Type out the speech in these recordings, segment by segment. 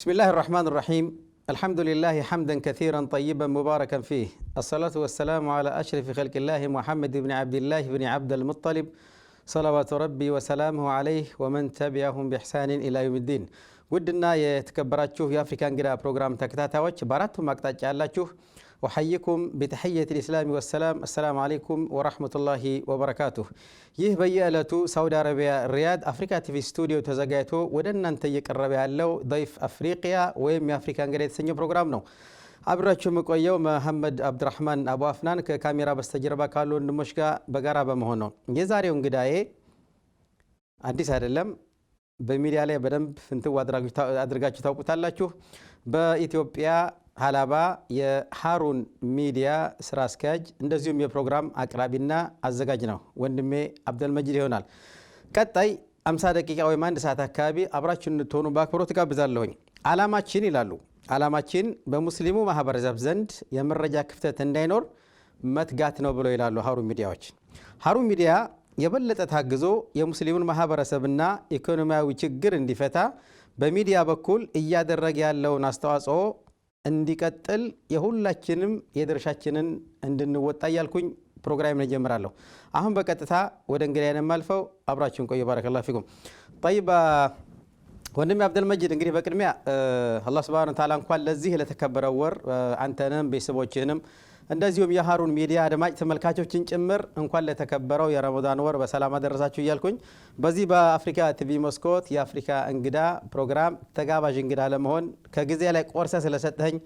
بسم الله الرحمن الرحيم. الحمد لله حمدا كثيرا طيبا مباركا فيه. الصلاة والسلام على أشرف خلق الله محمد بن عبد الله بن عبد المطلب صلوات ربي وسلامه عليه ومن تبعهم بإحسان إلى يوم الدين. ودنا يتكبراتشوه يا أفريكان قراء بروغرام تكتاتاوش باراتهم مقتاج علاتشوه وحيكم بتحية الإسلام والسلام. السلام عليكم ورحمة الله وبركاته. ይህ በየዕለቱ ሳውዲ አረቢያ ሪያድ አፍሪካ ቲቪ ስቱዲዮ ተዘጋጅቶ ወደ እናንተ እየቀረበ ያለው ضيف አፍሪቂያ ወይም የአፍሪካ እንግዳ የተሰኘው ፕሮግራም ነው። አብራችሁ የምቆየው መሐመድ አብዱራህማን አቡ አፍናን ከካሜራ በስተጀርባ ካሉ ወንድሞች ጋር በጋራ በመሆን ነው። የዛሬው እንግዳዬ አዲስ አይደለም፣ በሚዲያ ላይ በደንብ ፍንትው አድርጋችሁ ታውቁታላችሁ። በኢትዮጵያ ሀላባ የሃሩን ሚዲያ ስራ አስኪያጅ እንደዚሁም የፕሮግራም አቅራቢና አዘጋጅ ነው። ወንድሜ አብደልመጂድ ይሆናል። ቀጣይ 50 ደቂቃ ወይም 1 ሰዓት አካባቢ አብራችሁን እንድትሆኑ በአክብሮት ጋብዛለሁኝ። ዓላማችን ይላሉ ዓላማችን በሙስሊሙ ማህበረሰብ ዘንድ የመረጃ ክፍተት እንዳይኖር መትጋት ነው ብለው ይላሉ ሃሩን ሚዲያዎች። ሃሩን ሚዲያ የበለጠ ታግዞ የሙስሊሙን ማህበረሰብና ኢኮኖሚያዊ ችግር እንዲፈታ በሚዲያ በኩል እያደረገ ያለውን አስተዋጽኦ እንዲቀጥል የሁላችንም የድርሻችንን እንድንወጣ ያልኩኝ ፕሮግራም እንጀምራለሁ። አሁን በቀጥታ ወደ እንግዳዬ ማልፈው አብራችሁን ቆዩ። ባረከላሁ ፊኩም። طيب ወንድሜ አብደልመጂድ እንግዲህ በቅድሚያ አላህ Subhanahu Wa Ta'ala እንኳን ለዚህ ለተከበረው ወር አንተንም ቤተሰቦችህንም እንደዚሁም የሃሩን ሚዲያ አድማጭ ተመልካቾችን ጭምር እንኳን ለተከበረው የረመዳን ወር በሰላም አደረሳችሁ እያልኩኝ በዚህ በአፍሪካ ቲቪ መስኮት የአፍሪካ እንግዳ ፕሮግራም ተጋባዥ እንግዳ ለመሆን ከጊዜ ላይ ቆርሰ ስለሰጠኝ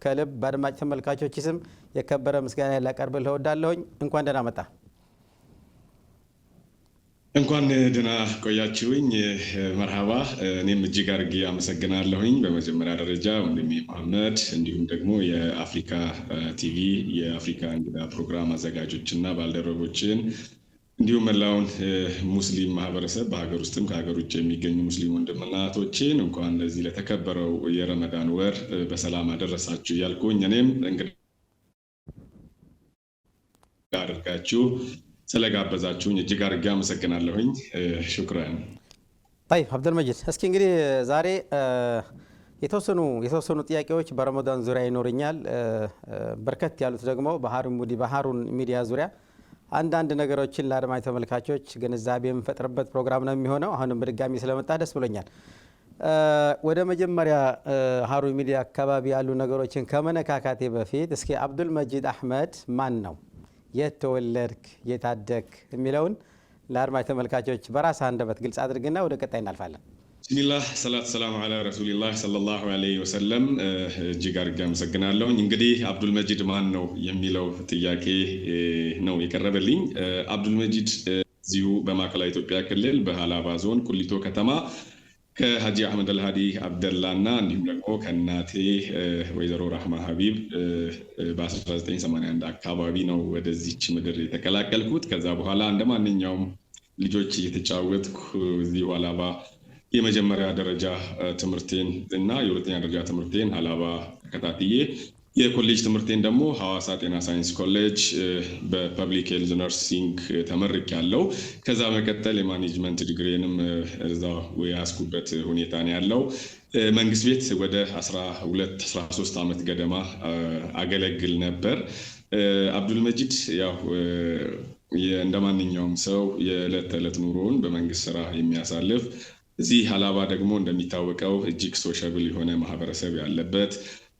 ከልብ በአድማጭ ተመልካቾች ስም የከበረ ምስጋና ላቀርብልህ እወዳለሁኝ። እንኳን ደህና መጣ። እንኳን ደህና ቆያችሁኝ። መርሃባ። እኔም እጅግ አድርጌ አመሰግናለሁኝ። በመጀመሪያ ደረጃ ወንድሜ መሐመድ እንዲሁም ደግሞ የአፍሪካ ቲቪ የአፍሪካ እንግዳ ፕሮግራም አዘጋጆችና ባልደረቦችን እንዲሁም መላውን ሙስሊም ማህበረሰብ በሀገር ውስጥም ከሀገር ውጭ የሚገኙ ሙስሊም ወንድምና እህቶችን እንኳን ለዚህ ለተከበረው የረመዳን ወር በሰላም አደረሳችሁ እያልኩኝ እኔም እንግዳ አድርጋችሁ ስለጋበዛችሁኝ እጅግ አድርጌ አመሰግናለሁኝ። ሹክራን። طيب አብደልመጂድ እስኪ እንግዲህ ዛሬ የተወሰኑ ጥያቄዎች በረመዳን ዙሪያ ይኖርኛል። በርከት ያሉት ደግሞ በሃሩን ሚዲያ ዙሪያ አንዳንድ ነገሮችን ለአድማጭ ተመልካቾች ግንዛቤ የምፈጥርበት ፕሮግራም ነው የሚሆነው። አሁንም በድጋሚ ስለመጣ ደስ ብሎኛል። ወደ መጀመሪያ ሃሩን ሚዲያ አካባቢ ያሉ ነገሮችን ከመነካካቴ በፊት እስኪ አብዱልመጂድ አህመድ ማን ነው? የተወለድክ የታደክ የሚለውን ለአድማጭ ተመልካቾች በራስህ አንደበት ግልጽ አድርግና ወደ ቀጣይ እናልፋለን። ቢስሚላህ ሰላት ሰላም ዐላ ረሱሊላህ ሰለላሁ ዐለይሂ ወሰለም። እጅግ አድርጌ አመሰግናለሁኝ። እንግዲህ አብዱልመጂድ ማን ነው የሚለው ጥያቄ ነው የቀረበልኝ። አብዱልመጂድ እዚሁ በማዕከላዊ ኢትዮጵያ ክልል በሀላባ ዞን ቁሊቶ ከተማ ከሀጂ አህመድ አልሃዲ አብደላ እና እንዲሁም ደግሞ ከእናቴ ወይዘሮ ራህማ ሀቢብ በ1981 አካባቢ ነው ወደዚች ምድር የተቀላቀልኩት። ከዛ በኋላ እንደ ማንኛውም ልጆች እየተጫወትኩ እዚሁ ሀላባ የመጀመሪያ ደረጃ ትምህርቴን እና የሁለተኛ ደረጃ ትምህርቴን ሀላባ ተከታትዬ የኮሌጅ ትምህርቴን ደግሞ ሐዋሳ ጤና ሳይንስ ኮሌጅ በፐብሊክ ሄልዝ ነርሲንግ ተመርቄያለሁ። ከዛ መቀጠል የማኔጅመንት ዲግሪንም እዛው ያስኩበት ሁኔታ ነው ያለው። መንግስት ቤት ወደ 13 ዓመት ገደማ አገለግል ነበር። አብዱልመጂድ ያው እንደማንኛውም ሰው የዕለት ተዕለት ኑሮውን በመንግስት ስራ የሚያሳልፍ እዚህ ሀላባ ደግሞ እንደሚታወቀው እጅግ ሶሻብል የሆነ ማህበረሰብ ያለበት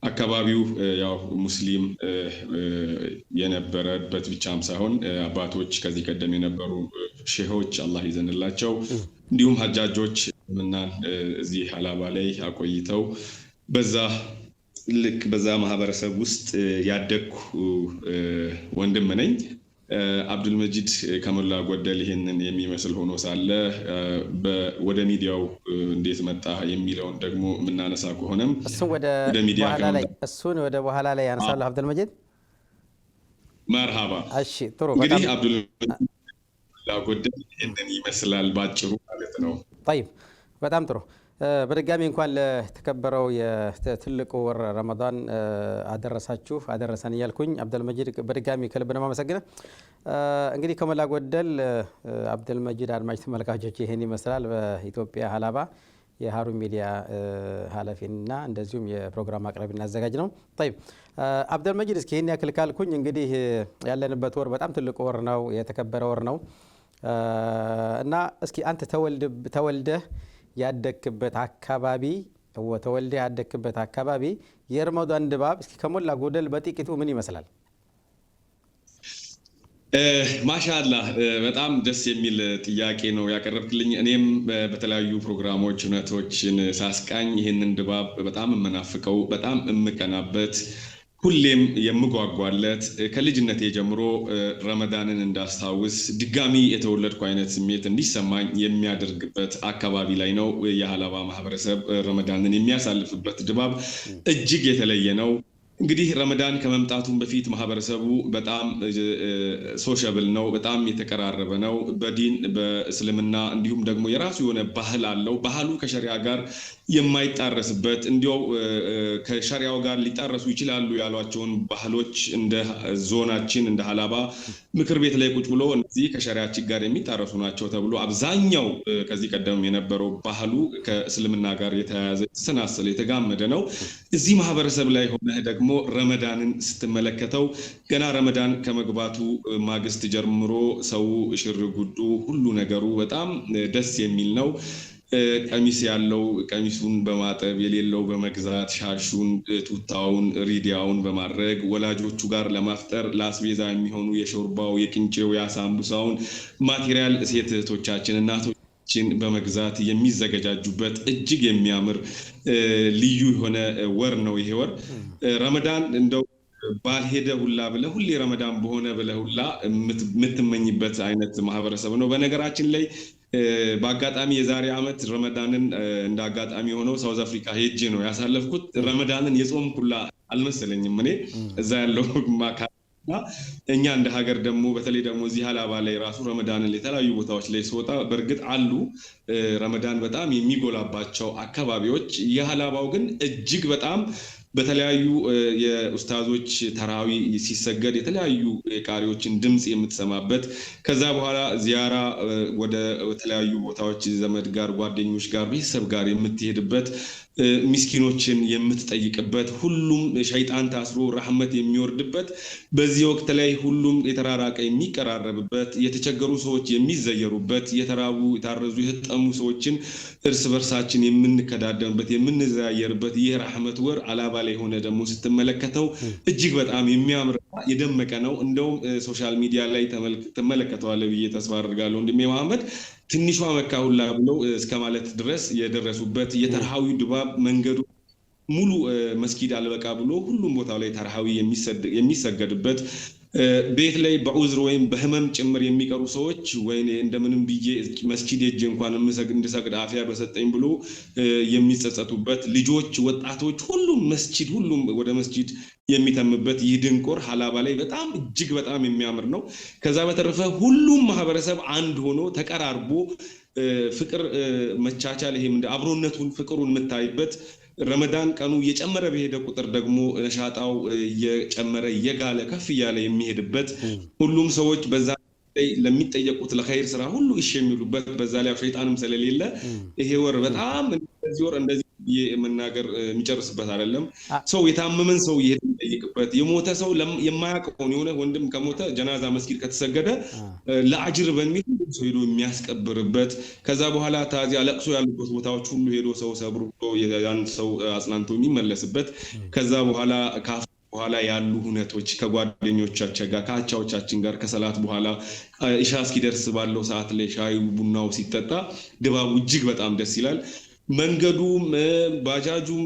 አካባቢው ያው ሙስሊም የነበረበት ብቻም ሳይሆን አባቶች ከዚህ ቀደም የነበሩ ሼሆች አላህ ይዘንላቸው እንዲሁም ሀጃጆች ምናን እዚህ ሀላባ ላይ አቆይተው በዛ ማህበረሰብ ውስጥ ያደግኩ ወንድም ነኝ። አብዱልመጂድ ከሞላ ጎደል ይሄንን የሚመስል ሆኖ ሳለ ወደ ሚዲያው እንዴት መጣ የሚለውን ደግሞ የምናነሳ ከሆነም ወደ ሚዲያ ወደ በኋላ ላይ ያነሳለሁ። አብዱልመጂድ መርሃባ። እሺ ጥሩ። እንግዲህ አብዱልመጂድ ከሞላ ጎደል ይሄንን ይመስላል ባጭሩ ማለት ነው። طيب በጣም ጥሩ። በድጋሚ እንኳን ለተከበረው የትልቁ ወር ረመዳን አደረሳችሁ አደረሰን እያልኩኝ አብዱልመጂድ በድጋሚ ከልብ ነው የማመሰግነው። እንግዲህ ከሞላ ጎደል አብዱልመጂድ አድማጭ ተመልካቾች ይሄን ይመስላል በኢትዮጵያ ሀላባ የሃሩን ሚዲያ ኃላፊና እንደዚሁም የፕሮግራም አቅራቢና አዘጋጅ ነው። طيب አብደል መጂድ እስኪ ይሄን ያክል ካልኩኝ እንግዲህ ያለንበት ወር በጣም ትልቅ ወር ነው፣ የተከበረ ወር ነው እና እስኪ አንተ ተወልደህ ያደክበት አካባቢ የረመዳን ድባብ እስኪ ከሞላ ጎደል በጥቂቱ ምን ይመስላል? ማሻአላህ በጣም ደስ የሚል ጥያቄ ነው ያቀረብክልኝ። እኔም በተለያዩ ፕሮግራሞች እውነቶችን ሳስቃኝ ይህንን ድባብ በጣም የምናፍቀው በጣም የምቀናበት ሁሌም የምጓጓለት ከልጅነቴ ጀምሮ ረመዳንን እንዳስታውስ ድጋሚ የተወለድኩ አይነት ስሜት እንዲሰማኝ የሚያደርግበት አካባቢ ላይ ነው የሀላባ ማህበረሰብ ረመዳንን የሚያሳልፍበት ድባብ እጅግ የተለየ ነው። እንግዲህ ረመዳን ከመምጣቱም በፊት ማህበረሰቡ በጣም ሶሻብል ነው፣ በጣም የተቀራረበ ነው። በዲን በእስልምና እንዲሁም ደግሞ የራሱ የሆነ ባህል አለው። ባህሉ ከሸሪዓ ጋር የማይጣረስበት እንዲያው ከሸሪዓው ጋር ሊጣረሱ ይችላሉ ያሏቸውን ባህሎች እንደ ዞናችን እንደ ሀላባ ምክር ቤት ላይ ቁጭ ብሎ እነዚህ ከሸሪዓችን ጋር የሚጣረሱ ናቸው ተብሎ አብዛኛው ከዚህ ቀደም የነበረው ባህሉ ከእስልምና ጋር የተያያዘ ተሰናሰለ የተጋመደ ነው። እዚህ ማህበረሰብ ላይ ሆነህ ደግሞ ረመዳንን ስትመለከተው ገና ረመዳን ከመግባቱ ማግስት ጀምሮ ሰው ሽር ጉዱ ሁሉ ነገሩ በጣም ደስ የሚል ነው። ቀሚስ ያለው ቀሚሱን በማጠብ የሌለው በመግዛት ሻሹን፣ ቱታውን፣ ሪዲያውን በማድረግ ወላጆቹ ጋር ለማፍጠር ለአስቤዛ የሚሆኑ የሾርባው፣ የቅንጬው፣ የአሳምቡሳውን ማቴሪያል ሴት እህቶቻችን እናቶቻችን በመግዛት የሚዘገጃጁበት እጅግ የሚያምር ልዩ የሆነ ወር ነው ይሄ ወር ረመዳን። እንደው ባልሄደ ሁላ ብለህ ሁሌ ረመዳን በሆነ ብለህ ሁላ የምትመኝበት አይነት ማህበረሰብ ነው። በነገራችን ላይ በአጋጣሚ የዛሬ ዓመት ረመዳንን እንደ አጋጣሚ ሆነው ሳውዝ አፍሪካ ሄጄ ነው ያሳለፍኩት። ረመዳንን የጾምኩላ አልመሰለኝም እኔ እዛ ያለው ማካና እኛ እንደ ሀገር ደግሞ በተለይ ደግሞ እዚህ ሀላባ ላይ ራሱ ረመዳንን የተለያዩ ቦታዎች ላይ ሲወጣ በእርግጥ አሉ ረመዳን በጣም የሚጎላባቸው አካባቢዎች። የሀላባው ግን እጅግ በጣም በተለያዩ የኡስታዞች ተራዊ ሲሰገድ የተለያዩ ቃሪዎችን ድምጽ የምትሰማበት ከዛ በኋላ ዚያራ ወደ ተለያዩ ቦታዎች ዘመድ ጋር ጓደኞች ጋር ቤተሰብ ጋር የምትሄድበት ምስኪኖችን የምትጠይቅበት ሁሉም ሸይጣን ታስሮ ረህመት የሚወርድበት በዚህ ወቅት ላይ ሁሉም የተራራቀ የሚቀራረብበት የተቸገሩ ሰዎች የሚዘየሩበት የተራቡ የታረዙ የተጠሙ ሰዎችን እርስ በርሳችን የምንከዳደምበት የምንዘያየርበት ይህ ረህመት ወር ሀላባ ላይ ሆነ ደግሞ ስትመለከተው እጅግ በጣም የሚያምር የደመቀ ነው። እንደውም ሶሻል ሚዲያ ላይ ተመለከተዋለሁ ብዬ ተስፋ አድርጋለሁ ወንድሜ መሐመድ ትንሿ መካ ሁላ ብለው እስከ ማለት ድረስ የደረሱበት የተርሃዊ ድባብ መንገዱ ሙሉ መስጊድ አልበቃ ብሎ ሁሉም ቦታው ላይ ተርሃዊ የሚሰገድበት ቤት ላይ በዑዝር ወይም በህመም ጭምር የሚቀሩ ሰዎች ወይኔ እንደምንም ብዬ መስጊድ ሄጄ እንኳን እንድሰግድ አፍያ በሰጠኝ ብሎ የሚጸጸቱበት ልጆች፣ ወጣቶች ሁሉም መስጊድ ሁሉም ወደ መስጊድ የሚተምበት ይህ ድንቅ ወር ሀላባ ላይ በጣም እጅግ በጣም የሚያምር ነው። ከዛ በተረፈ ሁሉም ማህበረሰብ አንድ ሆኖ ተቀራርቦ ፍቅር መቻቻል ይሄም እንደ አብሮነቱን ፍቅሩን የምታይበት ረመዳን ቀኑ እየጨመረ በሄደ ቁጥር ደግሞ ነሻጣው እየጨመረ እየጋለ ከፍ እያለ የሚሄድበት ሁሉም ሰዎች በዛ ላይ ለሚጠየቁት ለኸይር ስራ ሁሉ እሺ የሚሉበት በዛ ላይ ሸይጣንም ስለሌለ ይሄ ወር በጣም እንደዚህ ወር እንደዚህ የመናገር የሚጨርስበት አይደለም። ሰው የታመመን ሰው ይሄድበት የሞተ ሰው የማያውቀውን የሆነ ወንድም ከሞተ ጀናዛ መስጊድ ከተሰገደ ለአጅር በሚል ሰው ሄዶ የሚያስቀብርበት ከዛ በኋላ ታዚያ ለቅሶ ያሉበት ቦታዎች ሁሉ ሄዶ ሰው ሰብሮ ያን ሰው አጽናንቶ የሚመለስበት ከዛ በኋላ በኋላ ያሉ ሁነቶች ከጓደኞቻችን ጋር ከአቻዎቻችን ጋር ከሰላት በኋላ ኢሻ እስኪደርስ ባለው ሰዓት ላይ ሻይ ቡናው ሲጠጣ ድባቡ እጅግ በጣም ደስ ይላል። መንገዱም ባጃጁም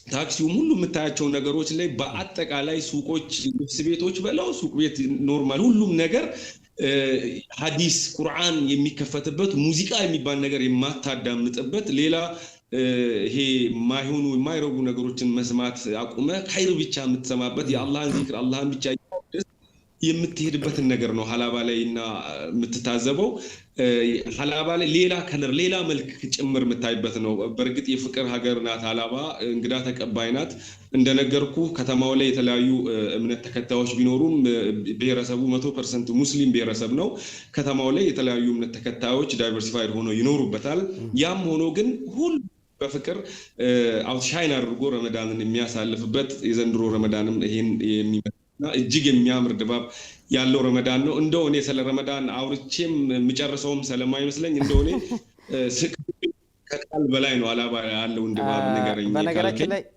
ታክሲውም ሁሉ የምታያቸው ነገሮች ላይ በአጠቃላይ ሱቆች፣ ልብስ ቤቶች በለው ሱቅ ቤት ኖርማል ሁሉም ነገር ሐዲስ ቁርአን የሚከፈትበት ሙዚቃ የሚባል ነገር የማታዳምጥበት ሌላ ይሄ ማይሆኑ የማይረጉ ነገሮችን መስማት አቁመ ኸይር ብቻ የምትሰማበት የአላህን ዚክር አላህን ብቻ የምትሄድበትን ነገር ነው ሀላባ ላይና የምትታዘበው ሀላባ ላይ ሌላ ከለር ሌላ መልክ ጭምር የምታይበት ነው በርግጥ የፍቅር ሀገር ናት ሀላባ እንግዳ ተቀባይ ናት እንደነገርኩ ከተማው ላይ የተለያዩ እምነት ተከታዮች ቢኖሩም ብሔረሰቡ 100% ሙስሊም ብሔረሰብ ነው ከተማው ላይ የተለያዩ እምነት ተከታዮች ዳይቨርሲፋይድ ሆኖ ይኖሩበታል ያም ሆኖ ግን ሁሉ በፍቅር አውትሻይን አድርጎ ረመዳንን የሚያሳልፍበት የዘንድሮ ረመዳንም ይሄን የሚመጣና እጅግ የሚያምር ድባብ ያለው ረመዳን ነው እንደው እኔ ስለ ረመዳን አውርቼም ምጨርሰውም ስለማይመስለኝ እንደው እኔ ከቃል በላይ ነው ሀላባ ያለው ድባብ ነገርኝ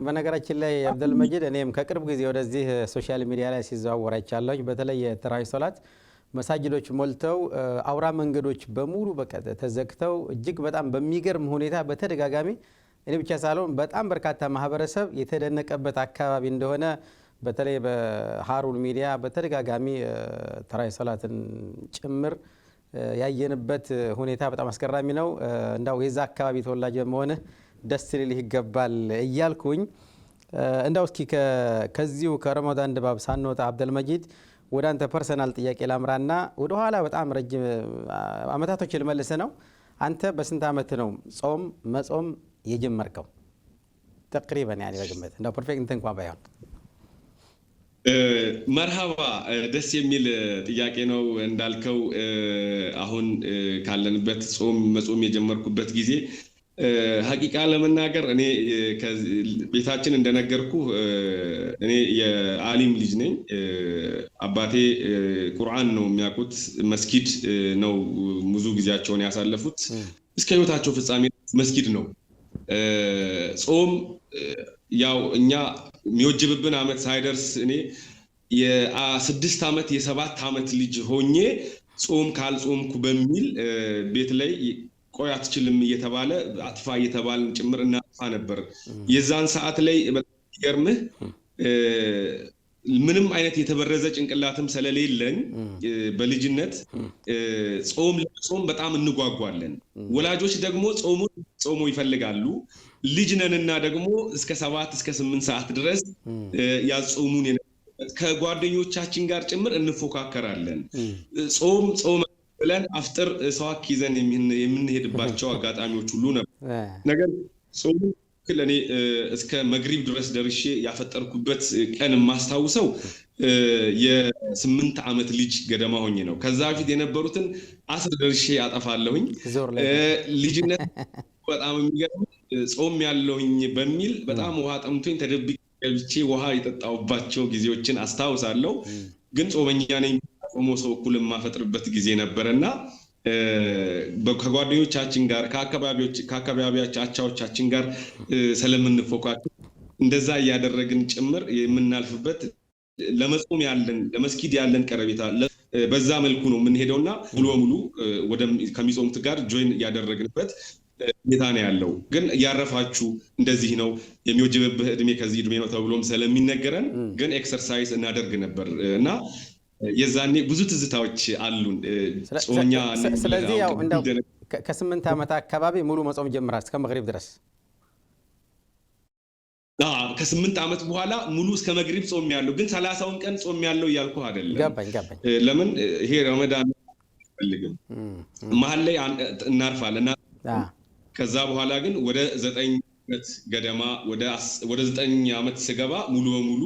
በነገራችን ላይ አብደል መጂድ እኔም ከቅርብ ጊዜ ወደዚህ ሶሻል ሚዲያ ላይ ሲዘዋወር አይቻለሁ በተለይ ተራዊህ ሶላት መሳጅዶች ሞልተው አውራ መንገዶች በሙሉ በቃ ተዘግተው እጅግ በጣም በሚገርም ሁኔታ በተደጋጋሚ እኔ ብቻ ሳልሆን በጣም በርካታ ማህበረሰብ የተደነቀበት አካባቢ እንደሆነ በተለይ በሃሩን ሚዲያ በተደጋጋሚ ተራዊህ ሶላትን ጭምር ያየንበት ሁኔታ በጣም አስገራሚ ነው እንዳው የዛ አካባቢ ተወላጅ በመሆነ ደስ ሊልህ ይገባል እያልኩኝ እንዳው እስኪ ከዚሁ ከረመዳን ድባብ ሳንወጣ አብደል መጂድ ወደ አንተ ፐርሰናል ጥያቄ ላምራና ወደ ኋላ በጣም ረጅም አመታቶች ልመልስ ነው አንተ በስንት አመት ነው ጾም መጾም የጀመርከው ተቅሪበን يعني በግምት እንደው ፐርፌክት እንኳን ባይሆን መርሃባ ደስ የሚል ጥያቄ ነው እንዳልከው አሁን ካለንበት ጾም መጾም የጀመርኩበት ጊዜ ሐቂቃ ለመናገር እኔ ቤታችን እንደነገርኩ እኔ የዓሊም ልጅ ነኝ አባቴ ቁርአን ነው የሚያውቁት መስጊድ ነው ብዙ ጊዜያቸውን ያሳለፉት እስከ ህይወታቸው ፍጻሜ መስጊድ ነው ጾም ያው እኛ የሚወጅብብን አመት ሳይደርስ እኔ የ6 አመት የ7 አመት ልጅ ሆኜ ጾም ካልጾምኩ በሚል ቤት ላይ ቆይ አትችልም እየተባለ አጥፋ እየተባልን ጭምር እናጥፋ ነበር የዛን ሰዓት ላይ በገርምህ ምንም አይነት የተበረዘ ጭንቅላትም ስለሌለን በልጅነት ጾም በጣም እንጓጓለን ወላጆች ደግሞ ጾሙ ይፈልጋሉ ልጅነንና ደግሞ እስከ 7 እስከ 8 ሰዓት ድረስ ያጾሙን ከጓደኞቻችን ጋር ጭምር እንፎካከራለን ጾም ብለን አፍጥር ሰዋክ ይዘን የምንሄድባቸው አጋጣሚዎች ሁሉ ነበር ነገር ጾሙ ለኔ እስከ መግሪብ ድረስ ደርሼ ያፈጠርኩበት ቀን ማስተዋውሰው የ8 አመት ልጅ ገደማ ሆኜ ነው ከዛ በፊት የነበሩትን አስር ደርሼ ያጠፋለሁኝ ልጅነት በጣም የሚገርም ጾም ያለውኝ በሚል በጣም ውሃ ጠምቶኝ ተደብቄ ገብቼ ውሃ የጠጣውባቸው ጊዜዎችን አስታውሳለሁ ግን ጾመኛ ነኝ ቆሞ ሰው እኩል ማፈጥርበት ጊዜ ነበርና ከጓደኞቻችን ጋር ከአካባቢያቻቻዎቻችን ጋር ስለምንፎካከር እንደዛ ያደረግን ጭምር የምናልፍበት ለመጾም ያለን ለመስጊድ ያለን ቀረቤታ በዛ መልኩ ነው የምንሄደውና ሙሉ በሙሉ ወደ ከሚጾሙት ጋር ጆይን ያደረግንበት ሁኔታ ነው ያለው ግን ያረፋችሁ እንደዚህ ነው የሚወጅብህ እድሜ ከዚህ እድሜ ነው ተብሎም ስለሚነገረን ግን ኤክሰርሳይዝ እናደርግ ነበር እና የዛኔ ብዙ ትዝታዎች አሉን ጾኛ ስለዚህ ያው እንደው ከ8 አመት አካባቢ ሙሉ መጾም ጀምራል እስከ መግሪብ ድረስ ከ8 አመት በኋላ ሙሉ እስከ መግሪብ ጾም ያለው ግን 30ውን ቀን ጾም ያለው ያልኩህ አይደለም ገባኝ ለምን ይሄ ረመዳን ፈልግም መሃል ላይ እናርፋለን ከዛ በኋላ ግን ወደ 9 አመት ገደማ ወደ 9 አመት ስገባ ሙሉ በሙሉ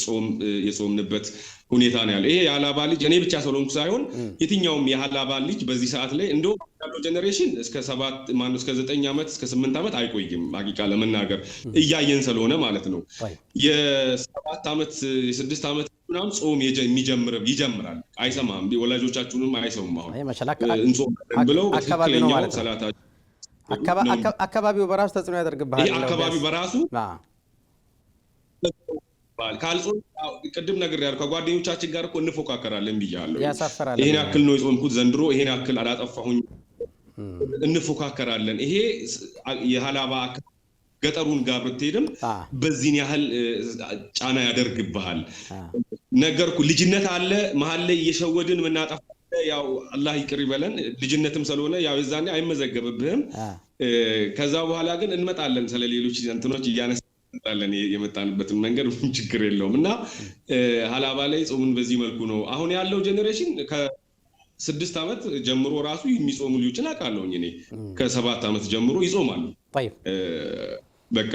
ጾም የጾምንበት ሁኔታ ነው ያለው ይሄ የሀላባ ልጅ እኔ ብቻ ሰሎንኩ ሳይሆን የትኛውም የሀላባ ልጅ በዚህ ሰዓት ላይ እንደው ያለው ጄነሬሽን እስከ 7 ማነው እስከ 9 አመት እስከ 8 አመት አይቆይም ሐቂቃ ለመናገር እያየን ስለሆነ ማለት ነው የ7 አመት የ6 አመት ምናምን ጾም ይጀምራል አይሰማም ወላጆቻችሁንም አይሰሙም አሁን እንጾም ብለው አካባቢ ነው ማለት ነው አካባቢው በራሱ ተጽዕኖ ያደርግብሃል አካባቢው በራሱ ካልጾም ቅድም ነገር ያልኩ ከጓደኞቻችን ጋር እኮ እንፎካከራለን ብያለሁ ያሳፈራል ይሄን ያክል ነው የጾምኩት ዘንድሮ ይሄን ያክል አላጠፋሁኝ እንፎካከራለን ይሄ የሀላባ ገጠሩን ጋር ብትሄድም በዚህን ያህል ጫና ያደርግብሃል ነገርኩ ልጅነት አለ መሃል ላይ እየሸወድን ምናጠፋ ያው አላህ ይቅር ይበለን ልጅነትም ስለሆነ ያው የዛኔ አይመዘገብብህም ከዛ በኋላ ግን እንመጣለን ስለሌሎች እንትኖች እያነሳ እንጣለን የመጣንበትን መንገድ ችግር የለውም እና ሀላባ ላይ ጾምን በዚህ መልኩ ነው አሁን ያለው ጄኔሬሽን ከ6 ዓመት ጀምሮ ራሱ የሚጾሙ ልጆችን አውቃለሁኝ እኔ ከ7 ዓመት ጀምሮ ይጾማሉ በቃ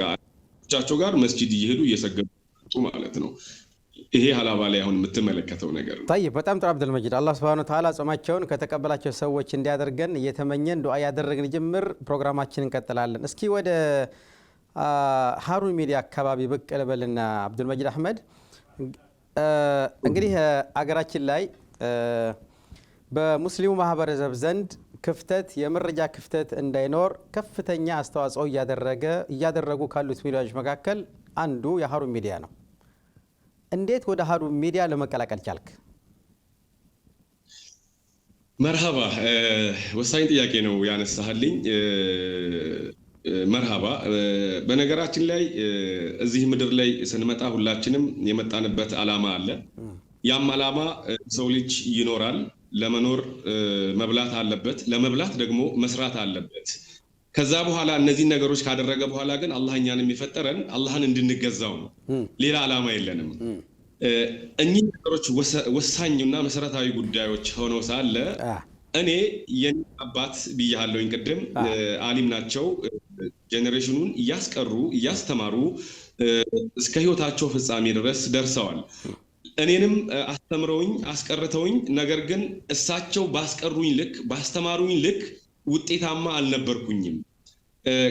ቻቸው ጋር መስጂድ እየሄዱ እየሰገዱ ማለት ነው ይሄ ሀላባ ላይ አሁን የምትመለከተው ነገር ነው طيب በጣም ጥሩ አብዱል መጂድ አላህ Subhanahu Wa Ta'ala ጾማቸውን ከተቀበላቸው ሰዎች እንዲያደርገን እየተመኘን ዱዓ ያደረግን ጅምር ፕሮግራማችንን እንቀጥላለን እስኪ ወደ ሃሩን ሚዲያ አካባቢ ብቅ ልበልና አብዱል መጂድ አህመድ እንግዲህ አገራችን ላይ በሙስሊሙ ማህበረሰብ ዘንድ ክፍተት የመረጃ ክፍተት እንዳይኖር ከፍተኛ አስተዋጽኦ እያደረጉ ካሉት ሚዲያዎች መካከል አንዱ የሃሩን ሚዲያ ነው እንዴት ወደ ሃሩን ሚዲያ ለመቀላቀል ቻልክ መርሃባ ወሳኝ ጥያቄ ነው ያነሳህልኝ መርሃባ በነገራችን ላይ እዚህ ምድር ላይ ስንመጣ ሁላችንም የመጣንበት ዓላማ አለ ያም ዓላማ ሰው ልጅ ይኖራል ለመኖር መብላት አለበት ለመብላት ደግሞ መስራት አለበት ከዛ በኋላ እነዚህ ነገሮች ካደረገ በኋላ ግን አላህ እኛን የሚፈጠረን አላህን እንድንገዛው ነው ሌላ ዓላማ የለንም እኚህ ነገሮች ወሳኝና መሰረታዊ ጉዳዮች ሆነው ሳለ እኔ የኔ አባት ብያለሁኝ ቅድም ዓሊም ናቸው ጄኔሬሽኑን እያስቀሩ እያስተማሩ እስከ ህይወታቸው ፍጻሜ ድረስ ደርሰዋል እኔንም አስተምረውኝ አስቀርተውኝ ነገር ግን እሳቸው ባስቀሩኝ ልክ ባስተማሩኝ ልክ ውጤታማ አልነበርኩኝም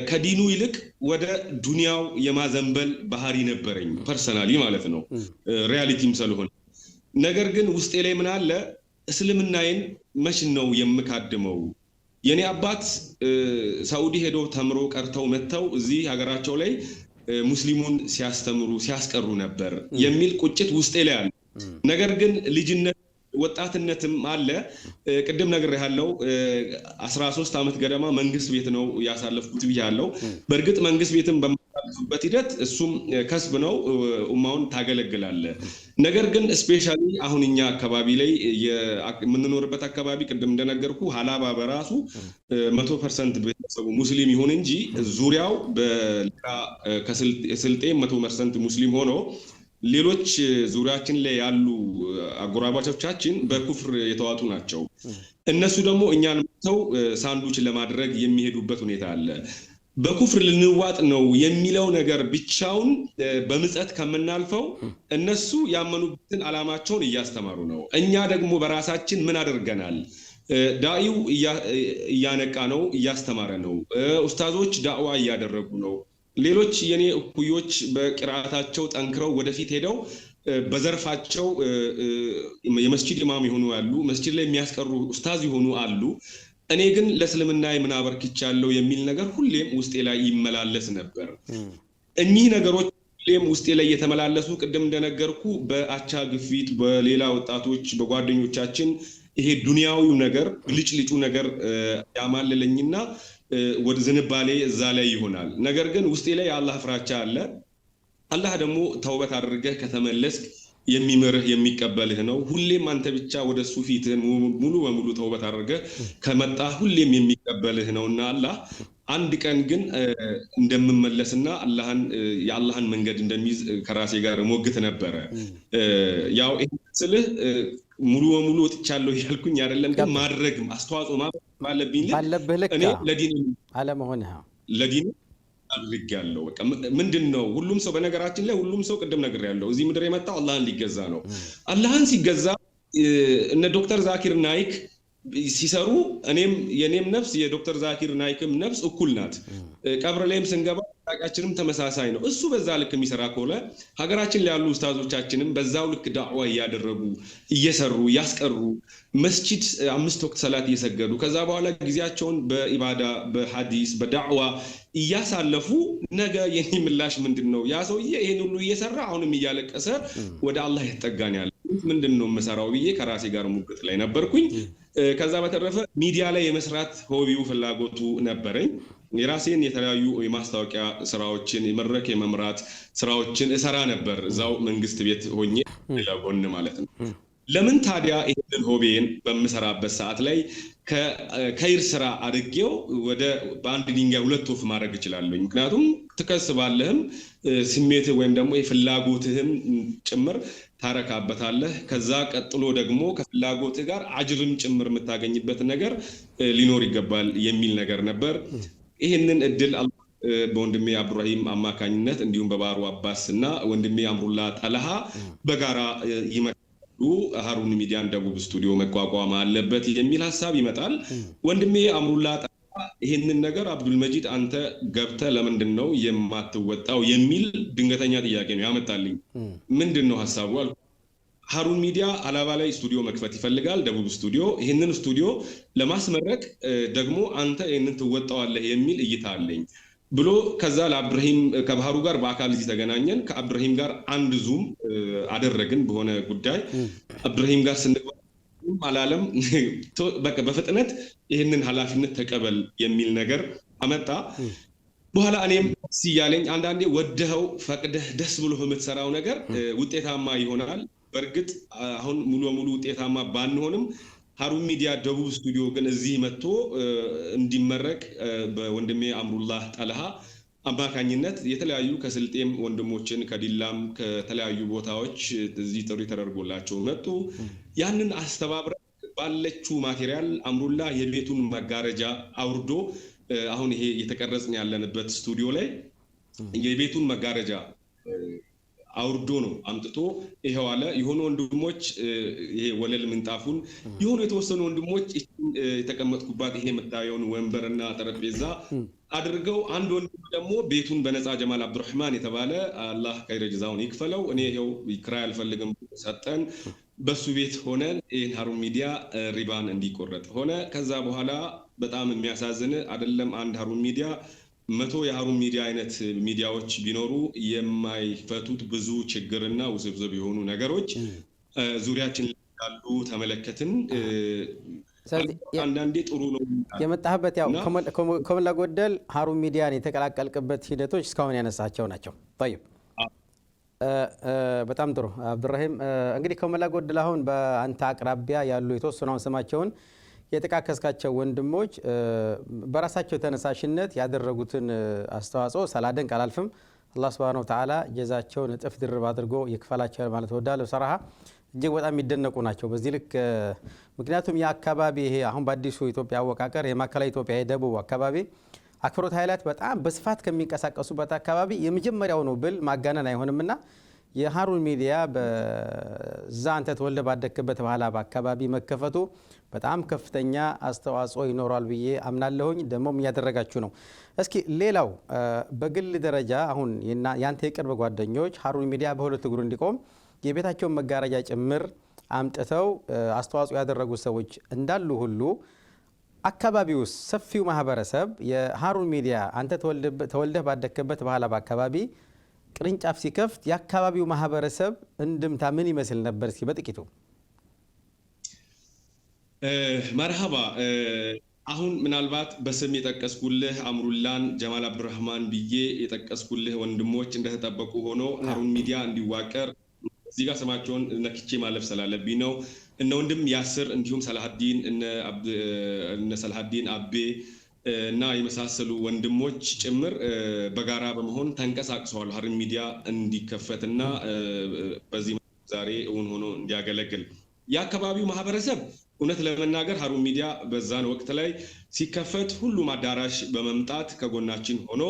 ከዲኑ ይልቅ ወደ ዱንያው የማዘንበል ባህሪ ነበረኝ ፐርሰናሊ ማለት ነው ሪያሊቲም ስለሆነ ነገር ግን ውስጤ ላይ ምን አለ እስልምናዬን መች ነው የምካድመው የኔ አባት ሳውዲ ሄዶ ተምሮ ቀርተው መተው እዚህ ሀገራቸው ላይ ሙስሊሙን ሲያስተምሩ ሲያስቀሩ ነበር የሚል ቁጭት ውስጤ ላይ አለ ነገር ግን ልጅነት ወጣትነትም አለ ቅድም ነገር ያለው 13 ዓመት ገደማ መንግስት ቤት ነው ያሳለፍኩት ብያለሁ በእርግጥ መንግስት ቤትም በማሳለፍበት ሂደት እሱም ከስብ ነው ኡማውን ታገለግላለ ነገር ግን ስፔሻሊ አሁንኛ አካባቢ ላይ የምንኖርበት አካባቢ ቅድም እንደነገርኩ ሀላባ በራሱ 100% ቤተሰቡ ሙስሊም ይሁን እንጂ ዙሪያው በሌላ ከስልጤ 100% ሙስሊም ሆኖ ሌሎች ዙሪያችን ላይ ያሉ አጎራባቾቻችን በኩፍር የተዋጡ ናቸው እነሱ ደግሞ እኛን መተው ሳንዱች ለማድረግ የሚሄዱበት ሁኔታ አለ በኩፍር ልንዋጥ ነው የሚለው ነገር ብቻውን በመጽት ከመናልፈው እነሱ ያመኑበትን ዓላማቸውን እያስተማሩ ነው እኛ ደግሞ በራሳችን ምን አደርገናል ዳኢው እያነቃ ነው እያስተማረ ነው ኡስታዞች ዳዕዋ እያደረጉ ነው ሌሎች የኔ እኩዮች በቅራአታቸው ጠንክረው ወደፊት ሄደው በዘርፋቸው የመስጂድ ኢማም ይሆኑ አሉ መስጂድ ላይ የሚያስቀሩ ኡስታዝ ይሆኑ አሉ እኔ ግን ለእስልምና ምን አበርክቻለሁ የሚል ነገር ሁሌም ውስጤ ላይ ይመላለስ ነበር እኚህ ነገሮች ሁሌም ውስጤ ላይ የተመላለሱ ቅድም እንደነገርኩ በአቻ ግፊት በሌላ ወጣቶች በጓደኞቻችን ይሄ ዱንያዊው ነገር ልጭልጩ ነገር ያማለለኝና ወደ ዝንባሌ እዛ ላይ ይሆናል ነገር ግን ውስጤ ላይ አላህ ፍራቻ አለ አላህ ደግሞ ተውበት አድርገህ ከተመለስክ የሚምርህ የሚቀበልህ ነው ሁሌም አንተ ብቻ ወደሱ ፊትህን ሙሉ በሙሉ ተውበት አድርገህ ከመጣ ሁሌም የሚቀበልህ ነውና አላህ አንድ ቀን ግን እንደምመለስና የአላህን መንገድ እንደሚይዝ ከራሴ ጋር ሞግት ነበረ ያው ስለህ ሙሉ በሙሉ ወጥቻለሁ ያልኩኝ አይደለም ግን ማድረግ አስተዋጽኦ ማለብኝ ልክ እኔ ለዲን አለመሆንህ ለዲን አድርጋለሁ በቃ ምንድነው ሁሉም ሰው በነገራችን ላይ ሁሉም ሰው ቅድም ነገር ያለው እዚህ ምድር የመጣው አላህን ሊገዛ ነው አላህን ሲገዛ እነ ዶክተር ዛኪር ናይክ ሲሰሩ የኔም ነፍስ የዶክተር ዛኪር ናይክም ነፍስ እኩል ናት ቀብር ላይም ስንገባ ታቃችንም ተመሳሳይ ነው እሱ በዛ ልክ የሚሰራ ከሆነ ሀገራችን ላይ ያሉ ኡስታዞቻችንም በዛው ልክ ዳዕዋ ያደረጉ እየሰሩ ያስቀሩ መስጂድ 5 ወቅት ሰላት እየሰገዱ ከዛ በኋላ ጊዜያቸውን በኢባዳ በሐዲስ በዳዕዋ እያሳለፉ ነገ የኔ ምላሽ ምንድነው ያ ሰውዬ ይሄን ሁሉ እየሰራ አሁንም እያለቀሰ ወደ አላህ ይተጋን ያለ ምንድነው መሰራው ብዬ ከራሴ ጋር ሙግት ላይ ነበርኩኝ ከዛ በተረፈ ሚዲያ ላይ የመስራት ሆቢው ፍላጎቱ ነበረኝ የራሴን የተለያዩ የማስታወቂያ ስራዎችን የመድረክ የመምራት ስራዎችን እሰራ ነበር እዛው መንግስት ቤት ሆኜ ለጎን ማለት ነው ለምን ታዲያ ይሄንን ሆቤን በምሰራበት ሰዓት ላይ ከይር ስራ አድርጌው ወደ በአንድ ድንጋይ ሁለት ወፍ ማድረግ እችላለሁ? ምክንያቱም ትከስባለህም ስሜትህ ወይም ደግሞ የፍላጎትህም ጭምር ታረካበታለህ። ከዛ ቀጥሎ ደግሞ ከፍላጎትህ ጋር አጅርም ጭምር የምታገኝበት ነገር ሊኖር ይገባል የሚል ነገር ነበር። ይህንን እድል በወንድሜ አብዱራሂም አማካኝነት እንዲሁም በባሩ አባስ እና ወንድሜ አምሩላ ጠለሃ በጋራ ሃሩን ሚዲያን ደቡብ ስቱዲዮ መቋቋም አለበት የሚል ሐሳብ ይመጣል። ወንድሜ አምሩላ ጠለሃ ይሄንን ነገር አብዱል መጂድ አንተ ገብተህ ለምንድን ነው የማትወጣው የሚል ድንገተኛ ጥያቄ ነው ያመጣልኝ። ምንድን ነው ሐሳቡ አልኩ። ሃሩን ሚዲያ አላባ ላይ ስቱዲዮ መክፈት ይፈልጋል፣ ደቡብ ስቱዲዮ። ይሄንን ስቱዲዮ ለማስመረቅ ደግሞ አንተ ይሄንን ትወጣዋለህ የሚል እይታ አለኝ ብሎ ከዛ ለአብዱራሂም ከባህሩ ጋር በአካል እዚህ ተገናኘን። ከአብዱራሂም ጋር አንድ ዙም አደረግን በሆነ ጉዳይ። አብዱራሂም ጋር ስንገባ አላለም በቃ በፍጥነት ይህንን ኃላፊነት ተቀበል የሚል ነገር አመጣ። በኋላ እኔም ሲያለኝ አንዳንዴ ወደኸው ፈቅደህ ደስ ብሎ የምትሰራው ነገር ውጤታማ ይሆናል። በእርግጥ አሁን ሙሉ በሙሉ ውጤታማ ባንሆንም ሃሩን ሚዲያ ደቡብ ስቱዲዮ ግን እዚህ መጥቶ እንዲመረቅ በወንድሜ አምሩላህ ጠለሃ አማካኝነት የተለያዩ ከስልጤም ወንድሞችን ከዲላም ከተለያዩ ቦታዎች እዚህ ጥሪ ተደርጎላቸው መጡ። ያንን አስተባብረ ባለችው ማቴሪያል አምሩላህ የቤቱን መጋረጃ አውርዶ አሁን ይሄ የተቀረጽን ያለንበት ስቱዲዮ ላይ የቤቱን መጋረጃ አውርዶ ነው አምጥቶ ይሄው አለ። የሆኑ ወንድሞች ይሄ ወለል ምንጣፉን የሆኑ የተወሰኑ ወንድሞች የተቀመጥኩባት ይሄ የምታየውን ወንበርና ጠረጴዛ አድርገው አንድ ወንድም ደግሞ ቤቱን በነፃ ጀማል አብዱራህማን የተባለ አላህ ከይረ ጀዛውን ይክፈለው እኔ ይሄው ክራይ አልፈልግም ሰጠን። በሱ ቤት ሆነን ይሄን ሃሩን ሚዲያ ሪባን እንዲቆረጥ ሆነ። ከዛ በኋላ በጣም የሚያሳዝን አይደለም አንድ ሃሩን ሚዲያ 100 የሃሩን ሚዲያ አይነት ሚዲያዎች ቢኖሩ የማይፈቱት ብዙ ችግርና ውስብስብ የሆኑ ነገሮች ዙሪያችን ያሉ ተመለከትን። አንዳንዴ ጥሩ ነው የመጣህበት ያው ከሞላ ጎደል ሃሩን ሚዲያን የተቀላቀልክበት ሂደቶች እስካሁን ያነሳቸው ናቸው። طيب በጣም ጥሩ አብዱራሂም። እንግዲህ ከሞላ ጎደል አሁን በአንተ አቅራቢያ ያሉ የተወሰኑን ስማቸውን የጠቃቀስካቸው ወንድሞች በራሳቸው ተነሳሽነት ያደረጉትን አስተዋጽኦ ሳላደንቅ አላልፍም። አላህ Subhanahu Wa Ta'ala ጀዛቸውን እጥፍ ድርብ አድርጎ ይክፈላቸው ማለት ወዳለው ሰራሃ እጅግ በጣም የሚደነቁ ናቸው በዚህ ልክ። ምክንያቱም የአካባቢ ይሄ አሁን በአዲሱ ኢትዮጵያ አወቃቀር የማዕከላዊ ኢትዮጵያ የደቡብ አካባቢ አክብሮት ኃይላት በጣም በስፋት ከሚንቀሳቀሱበት አካባቢ የመጀመሪያው ነው ብል ማጋነን አይሆንምና የሃሩን ሚዲያ በዛ አንተ ተወልደ ባደክበት በኋላ በአካባቢ መከፈቱ በጣም ከፍተኛ አስተዋጽኦ ይኖራል ብዬ አምናለሁኝ። ደሞም ያደረጋችሁ ነው። እስኪ ሌላው በግል ደረጃ አሁን ያንተ የቅርብ ጓደኞች ሃሩን ሚዲያ በሁለት እግሩ እንዲቆም የቤታቸውን መጋረጃ ጭምር አምጥተው አስተዋጽኦ ያደረጉ ሰዎች እንዳሉ ሁሉ አካባቢው ሰፊው ማህበረሰብ የሃሩን ሚዲያ አንተ ተወልደህ ባደክበት በኋላ በአካባቢ ቅርንጫፍ ሲከፍት የአካባቢው ማህበረሰብ እንድምታ ምን ይመስል ነበር? እስኪ በጥቂቱ። መርሃባ። አሁን ምናልባት በስም የጠቀስኩልህ አምሩላን ጀማል አብዱራህማን ብዬ የጠቀስኩልህ ወንድሞች እንደተጠበቁ ሆኖ ሃሩን ሚዲያ እንዲዋቀር እዚህ ጋር ስማቸውን ነክቼ ማለፍ ስላለብኝ ነው። እነ ወንድም ያስር እንዲሁም ሰላሀዲን እነ ሰላሀዲን አቤ እና የመሳሰሉ ወንድሞች ጭምር በጋራ በመሆን ተንቀሳቅሰዋል ሃሩን ሚዲያ እንዲከፈትና በዚህ ዛሬ እውን ሆኖ እንዲያገለግል። የአካባቢው ማህበረሰብ እውነት ለመናገር ሃሩን ሚዲያ በዛን ወቅት ላይ ሲከፈት ሁሉም አዳራሽ በመምጣት ከጎናችን ሆኖ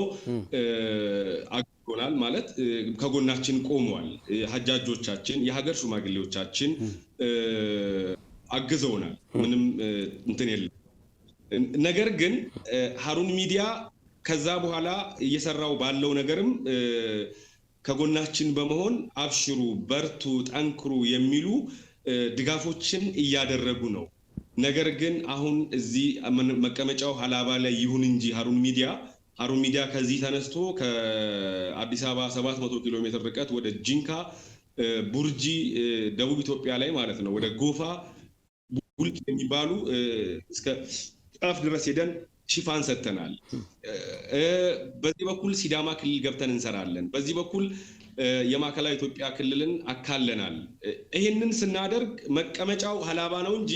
አግዞናል። ማለት ከጎናችን ቆሟል። ሀጃጆቻችን፣ የሀገር ሽማግሌዎቻችን አግዘውናል። ምንም እንትን የለም። ነገር ግን ሃሩን ሚዲያ ከዛ በኋላ እየሰራው ባለው ነገርም ከጎናችን በመሆን አብሽሩ፣ በርቱ፣ ጠንክሩ የሚሉ ድጋፎችን እያደረጉ ነው። ነገር ግን አሁን እዚህ መቀመጫው ሀላባ ላይ ይሁን እንጂ ሃሩን ሚዲያ ከዚህ ተነስቶ ከአዲስ አበባ 700 ኪሎ ሜትር ርቀት ወደ ጂንካ ቡርጂ ደቡብ ኢትዮጵያ ላይ ማለት ነው ወደ ጎፋ ቡልቅ የሚባሉ እስከ ጫፍ ድረስ ሄደን ሽፋን ሰጥተናል። በዚህ በኩል ሲዳማ ክልል ገብተን እንሰራለን። በዚህ በኩል የማዕከላዊ ኢትዮጵያ ክልልን አካለናል። ይሄንን ስናደርግ መቀመጫው ሀላባ ነው እንጂ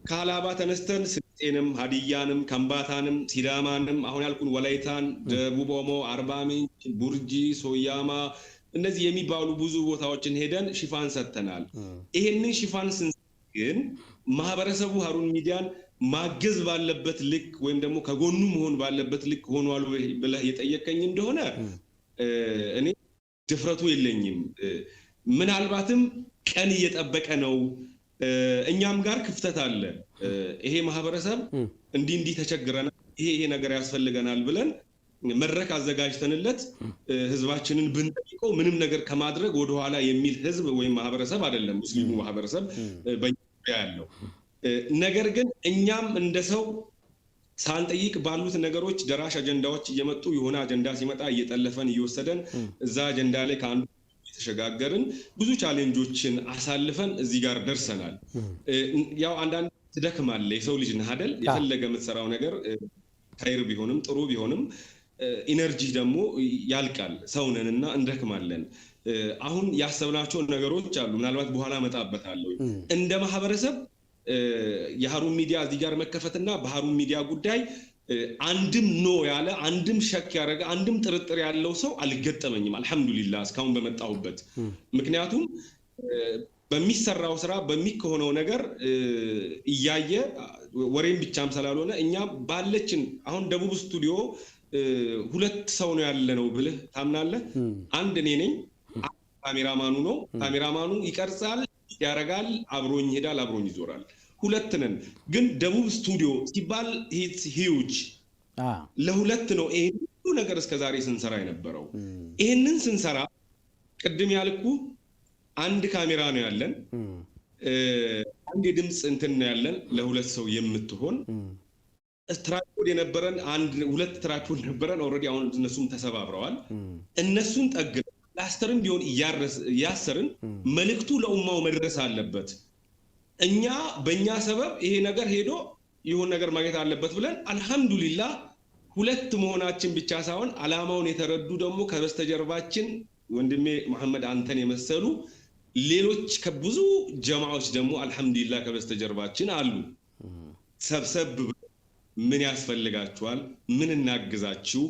ከሀላባ ተነስተን ስልጤንም ሀዲያንም ከምባታንም ሲዳማንም አሁን ያልኩን ወላይታን ደቡብ ኦሞ አርባ ምንጭ ቡርጂ ሶያማ እነዚህ የሚባሉ ብዙ ቦታዎችን ሄደን ሽፋን ሰጥተናል። ይሄንን ሽፋን ግን ማህበረሰቡ ሀሩን ሚዲያን ማገዝ ባለበት ልክ ወይም ደግሞ ከጎኑ መሆን ባለበት ልክ ሆኗል ብለህ የጠየቀኝ እንደሆነ እኔ ድፍረቱ የለኝም። ምናልባትም ቀን እየጠበቀ ነው። እኛም ጋር ክፍተት አለ። ይሄ ማህበረሰብ እንዲህ ተቸግረናል፣ ይሄ ነገር ያስፈልገናል ብለን መድረክ አዘጋጅተንለት ህዝባችንን ብንጠይቀው ምንም ነገር ከማድረግ ወደኋላ የሚል ህዝብ ወይም ማህበረሰብ አይደለም ሙስሊሙ ማህበረሰብ በኢትዮጵያ ያለው። ነገር ግን እኛም እንደ ሰው ሳንጠይቅ ባሉት ነገሮች ደራሽ አጀንዳዎች እየመጡ የሆነ አጀንዳ ሲመጣ እየጠለፈን እየወሰደን እዛ አጀንዳ ላይ ከአንዱ የተሸጋገርን ብዙ ቻሌንጆችን አሳልፈን እዚህ ጋር ደርሰናል። ያው አንዳንድ ትደክማለህ፣ የሰው ልጅ ነህ አይደል? የፈለገ የምትሰራው ነገር ኸይር ቢሆንም ጥሩ ቢሆንም ኢነርጂ ደግሞ ያልቃል። ሰውነንና እንደክማለን። አሁን ያሰብናቸው ነገሮች አሉ፣ ምናልባት በኋላ መጣበታለሁ። እንደ ማህበረሰብ የሀሩን ሚዲያ እዚህ ጋር መከፈትና በሀሩን ሚዲያ ጉዳይ አንድም ኖ ያለ አንድም ሸክ ያደረገ አንድም ጥርጥር ያለው ሰው አልገጠመኝም። አልহামዱሊላህ እስካሁን በመጣሁበት። ምክንያቱም በሚሰራው ስራ በሚከሆነው ነገር እያየ ወሬም ብቻም ስላልሆነ እኛ ባለችን አሁን ደቡብ ስቱዲዮ 2 ሰው ነው ያለነው ብለህ ታምናለህ? አንድ እኔ ነኝ፣ ካሜራማኑ ነው። ካሜራማኑ ይቀርጻል፣ ያረጋል፣ አብሮኝ ይሄዳል፣ አብሮኝ ይዞራል። 2 ነን። ግን ደቡብ ስቱዲዮ ሲባል ሂትስ ሂውጅ ለ2 ነው ይሄ ሁሉ ነገር እስከዛሬ ስንሰራ የነበረው። ይሄንን ስንሰራ ቅድም ያልኩ አንድ ካሜራ ነው ያለን፣ አንድ የድምጽ እንትን ነው ያለን ለ2 ሰው የምትሆን ትራይፖድ የነበረን 2 ትራይፖድ ነበረን። ኦልሬዲ አሁን እነሱም ተሰባብረዋል። እነሱን ጠግነን ላስተርም ቢሆን እያሰርን መልእክቱ ለኡማው መድረስ አለበት። እኛ በእኛ ሰበብ ይሄ ነገር ሄዶ ይሁን ነገር ማግኘት አለበት ብለን አልহামዱሊላህ 2 መሆናችን ብቻ ሳይሆን አላማውን የተረዱ ደግሞ ከበስተጀርባችን ወንድሜ መሐመድ አንተን የመሰሉ ሌሎች ከብዙ ጀማዓዎች ደግሞ አልহামዱሊላህ ከበስተጀርባችን አሉ። ሰብሰብ ምን ያስፈልጋችኋል፣ ምን እናግዛችሁ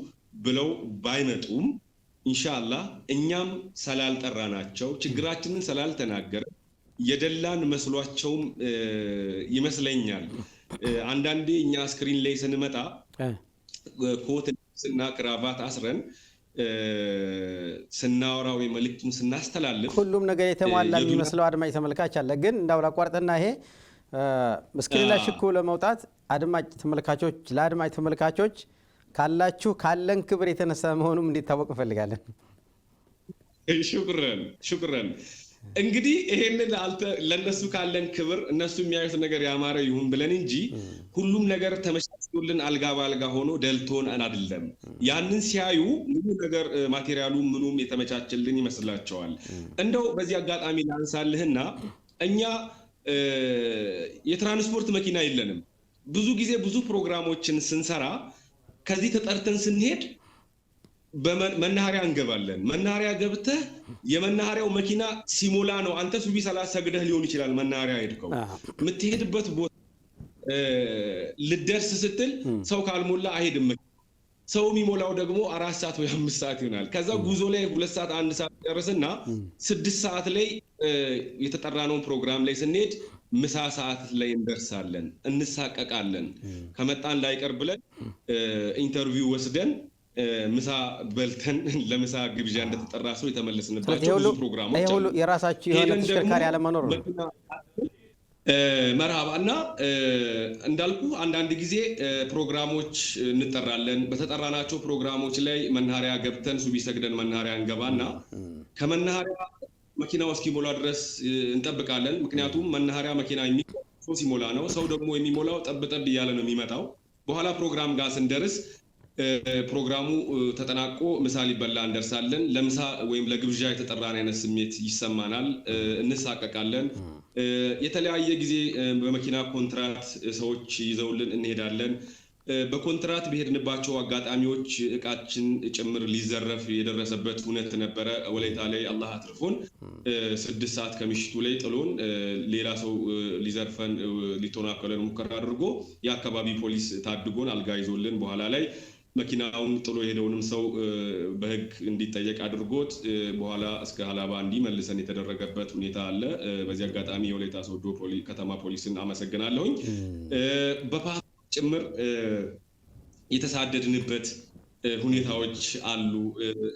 ብለው ባይመጡም ኢንሻአላህ እኛም ስላልጠራናቸው ችግራችንን ስላልተናገረ የደላን መስሏቸውም ይመስለኛል። አንዳንዴ እኛ ስክሪን ላይ ስንመጣ ኮት እና ክራቫት አስረን ስናወራ ወይ መልእክቱን ስናስተላልፍ ሁሉም ነገር የተሟላ የሚመስለው አድማጭ ተመልካች አለ። ግን እንዳው ላቋርጥና ይሄ ስክሪን ላይ ሽኩ ለመውጣት አድማጭ ተመልካቾች ለአድማጭ ተመልካቾች ካላችሁ ካለን ክብር የተነሳ መሆኑም እንዲታወቅ እንፈልጋለን። ሹክራን። እንግዲህ ይሄንን ለነሱ ካለን ክብር እነሱ የሚያዩት ነገር ያማረ ይሁን ብለን እንጂ ሁሉም ነገር ተመቻችቶልን አልጋ ባልጋ ሆኖ ደልቶን አይደለም። ያንን ሲያዩ ምኑ ነገር ማቴሪያሉ ምኑም የተመቻችልን ይመስላቸዋል። እንደው በዚህ አጋጣሚ ላንሳልህና እኛ የትራንስፖርት መኪና የለንም። ብዙ ጊዜ ብዙ ፕሮግራሞችን ስንሰራ ከዚህ ተጠርተን ስንሄድ በመናኸሪያ እንገባለን። መናኸሪያ ገብተህ የመናኸሪያው መኪና ሲሞላ ነው አንተ ሱቢ 30 ሰግደህ ሊሆን ይችላል መናኸሪያ ሄድከው የምትሄድበት ቦታ ልደርስ ስትል ሰው ካልሞላ አይሄድም። ሰው የሚሞላው ደግሞ 4 ሰዓት ወይ 5 ሰዓት ይሆናል። ከዛ ጉዞ ላይ 2 ሰዓት 1 ሰዓት ጨርስና 6 ሰዓት ላይ የተጠራነውን ፕሮግራም ላይ ስንሄድ ምሳ ሰዓት ላይ እንደርሳለን፣ እንሳቀቃለን። ከመጣን ላይቀር ብለን ኢንተርቪው ወስደን ምሳ በልተን ለምሳ ግብዣ እንደተጠራ ሰው የተመለስንባቸው ብዙ ፕሮግራሞች አሉ። ሁሉ የራሳችሁ የሆነ ተሽከርካሪ አለመኖር ነው። መርሃባና እንዳልኩ አንዳንድ ጊዜ ፕሮግራሞች እንጠራለን። በተጠራናቸው ፕሮግራሞች ላይ መናኸሪያ ገብተን ሱቢ ሰግደን መናኸሪያ እንገባና ከመናኸሪያ መኪናው እስኪሞላ ድረስ እንጠብቃለን። ምክንያቱም መናኸሪያ መኪና የሚቆም ሲሞላ ነው። ሰው ደግሞ የሚሞላው ጠብጠብ እያለ ነው የሚመጣው። በኋላ ፕሮግራም ጋር ስንደርስ ፕሮግራሙ ተጠናቆ ምሳ ሊበላ እንደርሳለን። ለምሳ ወይም ለግብዣ የተጠራን አይነት ስሜት ይሰማናል፣ እንሳቀቃለን። የተለያየ ጊዜ በመኪና ኮንትራት ሰዎች ይዘውልን እንሄዳለን። በኮንትራት በሄድንባቸው አጋጣሚዎች እቃችን ጭምር ሊዘረፍ የደረሰበት ሁኔታ ነበረ። ወላይታ ላይ አላህ አትርፎን 6 ሰዓት ከምሽቱ ላይ ጥሎን ሌላ ሰው ሊዘርፈን ሊተናኮለን ሙከራ አድርጎ የአካባቢ ፖሊስ ታድጎን አልጋ ይዞልን በኋላ ላይ መኪናውን ጥሎ የሄደውንም ሰው በህግ እንዲጠየቅ አድርጎት በኋላ እስከ ሀላባ እንዲመልሰን የተደረገበት ሁኔታ አለ። በዚህ አጋጣሚ የወላይታ ሶዶ ከተማ ፖሊስን አመሰግናለሁኝ። በፓስ ጭምር የተሳደድንበት ሁኔታዎች አሉ።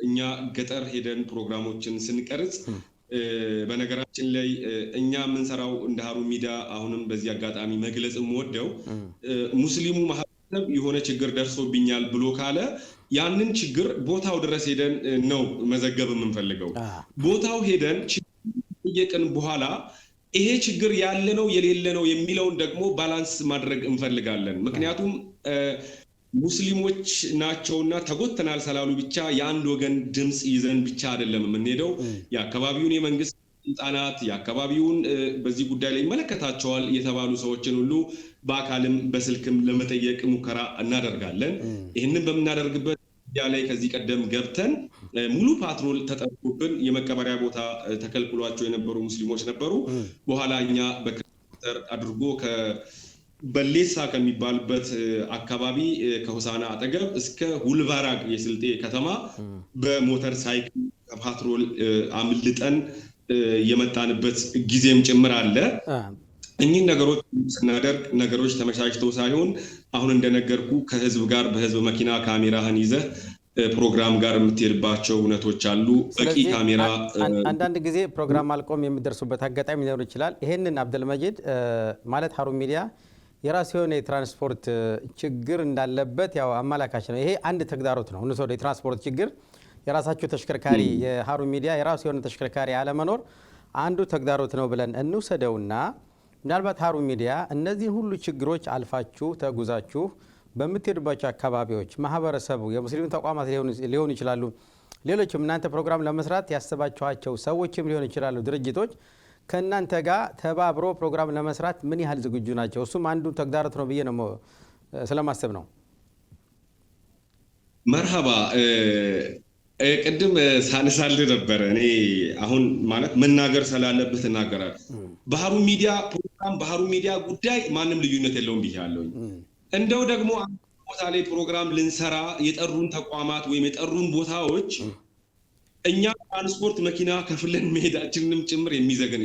እኛ ገጠር ሄደን ፕሮግራሞችን ስንቀርጽ በነገራችን ላይ እኛ የምንሰራው እንደ ሀሩን ሚዲያ አሁንም በዚህ አጋጣሚ መግለጽ የምወደው ሙስሊሙ ማህበረሰብ የሆነ ችግር ደርሶብኛል ብሎ ካለ ያንን ችግር ቦታው ድረስ ሄደን ነው መዘገብ የምንፈልገው። ቦታው ሄደን ችግር በኋላ ይሄ ችግር ያለ ነው የሌለ ነው የሚለውን ደግሞ ባላንስ ማድረግ እንፈልጋለን። ምክንያቱም ሙስሊሞች ናቸውና ተጎተናል ስላሉ ብቻ የአንድ ወገን ድምጽ ይዘን ብቻ አይደለም የምንሄደው። የአካባቢውን የመንግስት ስልጣናት የአካባቢውን በዚህ ጉዳይ ላይ ይመለከታቸዋል የተባሉ ሰዎችን ሁሉ በአካልም በስልክም ለመጠየቅ ሙከራ እናደርጋለን። ይህንን በምናደርግበት ላይ ከዚህ ቀደም ገብተን ሙሉ ፓትሮል ተጠርቶብን የመቀበሪያ ቦታ ተከልክሏቸው የነበሩ ሙስሊሞች ነበሩ። በኋላ እኛ በክተር አድርጎ በሌሳ ከሚባልበት አካባቢ ከሆሳና አጠገብ እስከ ሁልባራግ የስልጤ ከተማ በሞተር ሳይክል ፓትሮል አምልጠን የመጣንበት ጊዜም ጭምር አለ። እኚህ ነገሮች ስናደርግ ነገሮች ተመቻችተው ሳይሆን አሁን እንደነገርኩ ከህዝብ ጋር በህዝብ መኪና ካሜራህን ይዘህ ፕሮግራም ጋር የምትሄድባቸው እውነቶች አሉ። በቂ ካሜራ አንዳንድ ጊዜ ፕሮግራም አልቆም የሚደርሱበት አጋጣሚ ሊኖር ይችላል። ይሄንን አብደልመጂድ ማለት ሀሩን ሚዲያ የራሱ የሆነ የትራንስፖርት ችግር እንዳለበት ያው አመላካች ነው። ይሄ አንድ ተግዳሮት ነው። እንሰው የትራንስፖርት ችግር የራሳቸው ተሽከርካሪ የሀሩን ሚዲያ የራሱ የሆነ ተሽከርካሪ አለመኖር አንዱ ተግዳሮት ነው ብለን እንውሰደውና ምናልባት ሀሩን ሚዲያ እነዚህ ሁሉ ችግሮች አልፋችሁ ተጉዛችሁ በምትሄዱባቸው አካባቢዎች ማህበረሰቡ የሙስሊም ተቋማት ሊሆኑ ይችላሉ፣ ሌሎችም እናንተ ፕሮግራም ለመስራት ያሰባችኋቸው ሰዎችም ሊሆኑ ይችላሉ፣ ድርጅቶች ከእናንተ ጋር ተባብሮ ፕሮግራም ለመስራት ምን ያህል ዝግጁ ናቸው? እሱም አንዱ ተግዳሮት ነው ብዬ ነው ስለማስብ ነው። መርሃባ ቅድም ሳነሳልህ ነበረ። እኔ አሁን ማለት መናገር ስላለበት እናገራለሁ። በሀሩን ሚዲያ ፕሮግራም በሀሩን ሚዲያ ጉዳይ ማንም ልዩነት የለውም ብያለሁኝ። እንደው ደግሞ ቦታ ላይ ፕሮግራም ልንሰራ የጠሩን ተቋማት ወይም የጠሩን ቦታዎች እኛ ትራንስፖርት መኪና ከፍለን መሄዳችንንም ጭምር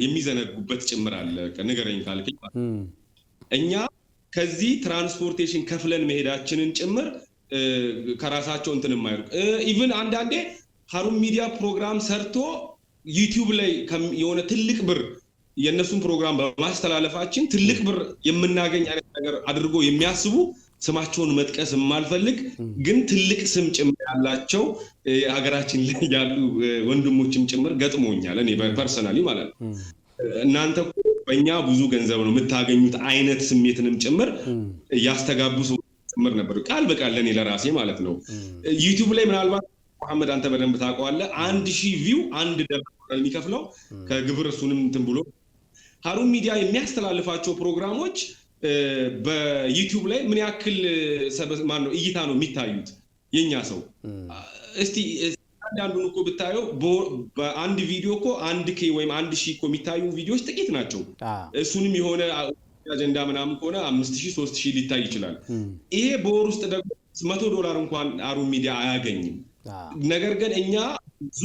የሚዘነጉበት ጭምር አለ። ንገረኝ ካልከኝ እኛ ከዚህ ትራንስፖርቴሽን ከፍለን መሄዳችንን ጭምር ከራሳቸው እንትን የማይሩቅ ኢቭን አንዳንዴ ሀሩን ሚዲያ ፕሮግራም ሰርቶ ዩቲዩብ ላይ የሆነ ትልቅ ብር የነሱን ፕሮግራም በማስተላለፋችን ትልቅ ብር የምናገኝ አይነት ነገር አድርጎ የሚያስቡ ስማቸውን መጥቀስ የማልፈልግ ግን ትልቅ ስም ጭምር ያላቸው ሀገራችን ላይ ያሉ ወንድሞችም ጭምር ገጥሞኛል። እኔ ፐርሰናሊ ማለት ነው። እናንተ በእኛ ብዙ ገንዘብ ነው የምታገኙት አይነት ስሜትንም ጭምር ያስተጋቡ ጭምር ነበር። ቃል በቃል ለኔ ለራሴ ማለት ነው። ዩቲዩብ ላይ ምናልባት መሐመድ አንተ በደንብ ታውቀዋለህ 1000 ቪው $1 የሚከፍለው ከግብር እሱንም እንትን ብሎ ሀሩን ሚዲያ የሚያስተላልፋቸው ፕሮግራሞች በዩቲዩብ ላይ ምን ያክል ማን ነው እይታ ነው የሚታዩት? የኛ ሰው እስቲ አንዳንዱን እኮ ብታየው በአንድ ቪዲዮ እኮ 1K ወይም 1000 እኮ የሚታዩ ቪዲዮዎች ጥቂት ናቸው። እሱንም የሆነ አጀንዳ ምናምን ከሆነ 5000 3000 ሊታይ ይችላል። ይሄ በወር ውስጥ ደግሞ $100 እንኳን ሀሩን ሚዲያ አያገኝም። ነገር ግን እኛ ብዙ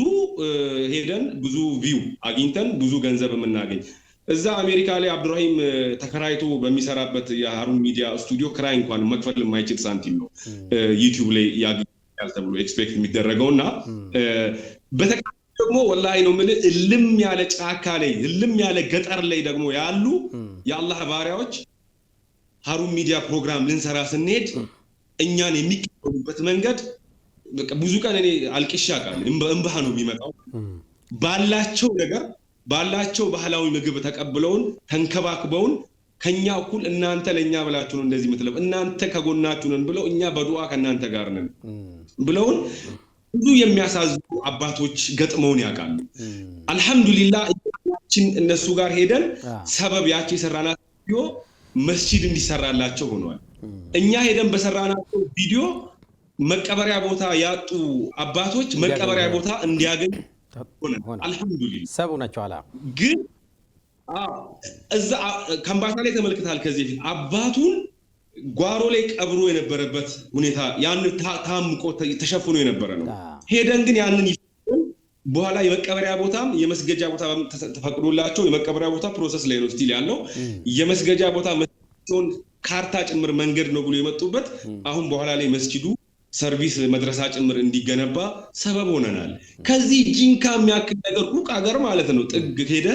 ሄደን ብዙ ቪው አግኝተን ብዙ ገንዘብ የምናገኝ እዛ አሜሪካ ላይ አብዱራሂም ተከራይቶ በሚሰራበት የሀሩን ሚዲያ ስቱዲዮ ክራይ እንኳን መክፈል የማይችል ሳንቲም ነው ዩቲዩብ ላይ ያገኛል ተብሎ ኤክስፔክት የሚደረገውና በተቃራኒ ደግሞ ወላሂ ነው የምልህ እልም ያለ ጫካ ላይ እልም ያለ ገጠር ላይ ደግሞ ያሉ የአላህ ባሪያዎች ሀሩን ሚዲያ ፕሮግራም ልንሰራ ስንሄድ እኛን የሚቀበሉበት መንገድ ብዙ ቀን እኔ አልቅሻ ቃል እንባህ ነው የሚመጣው። ባላቸው ነገር ባላቸው ባህላዊ ምግብ ተቀብለውን ተንከባክበውን ከኛ እኩል እናንተ ለኛ ብላችሁ ነው እንደዚህ ምትለብ እናንተ ከጎናችሁ ነን ብለው እኛ በዱዓ ከናንተ ጋር ነን ብለውን ብዙ የሚያሳዝኑ አባቶች ገጥመውን ያውቃሉ። አልহামዱሊላህ እነሱ ጋር ሄደን ሰበብ ያቺ ሰራናት ቪዲዮ መስጂድ እንዲሰራላቸው ሆኗል። እኛ ሄደን በሰራናቸው ቪዲዮ መቀበሪያ ቦታ ያጡ አባቶች መቀበሪያ ቦታ እንዲያገኙ ሆነ። አልহামዱሊላህ ሰቡ ናቸው አላ ግን እዛ ካምባታ ላይ ተመልክታል። ከዚህ አባቱን ጓሮ ላይ ቀብሮ የነበረበት ሁኔታ ያን ታምቆ ተሸፍኖ የነበረ ነው። ሄደን ግን ያንን በኋላ የመቀበሪያ ቦታም የመስገጃ ቦታ ተፈቅዶላቸው የመቀበሪያ ቦታ ፕሮሰስ ላይ ነው ስቲል ያለው የመስገጃ ቦታ መስጊዱን ካርታ ጭምር መንገድ ነው ብሎ የመጡበት አሁን በኋላ ላይ መስጊዱ ሰርቪስ መድረሳ ጭምር እንዲገነባ ሰበብ ሆነናል። ከዚህ ጂንካ የሚያክል ነገር ሩቅ ሀገር ማለት ነው ጥግ ሄደ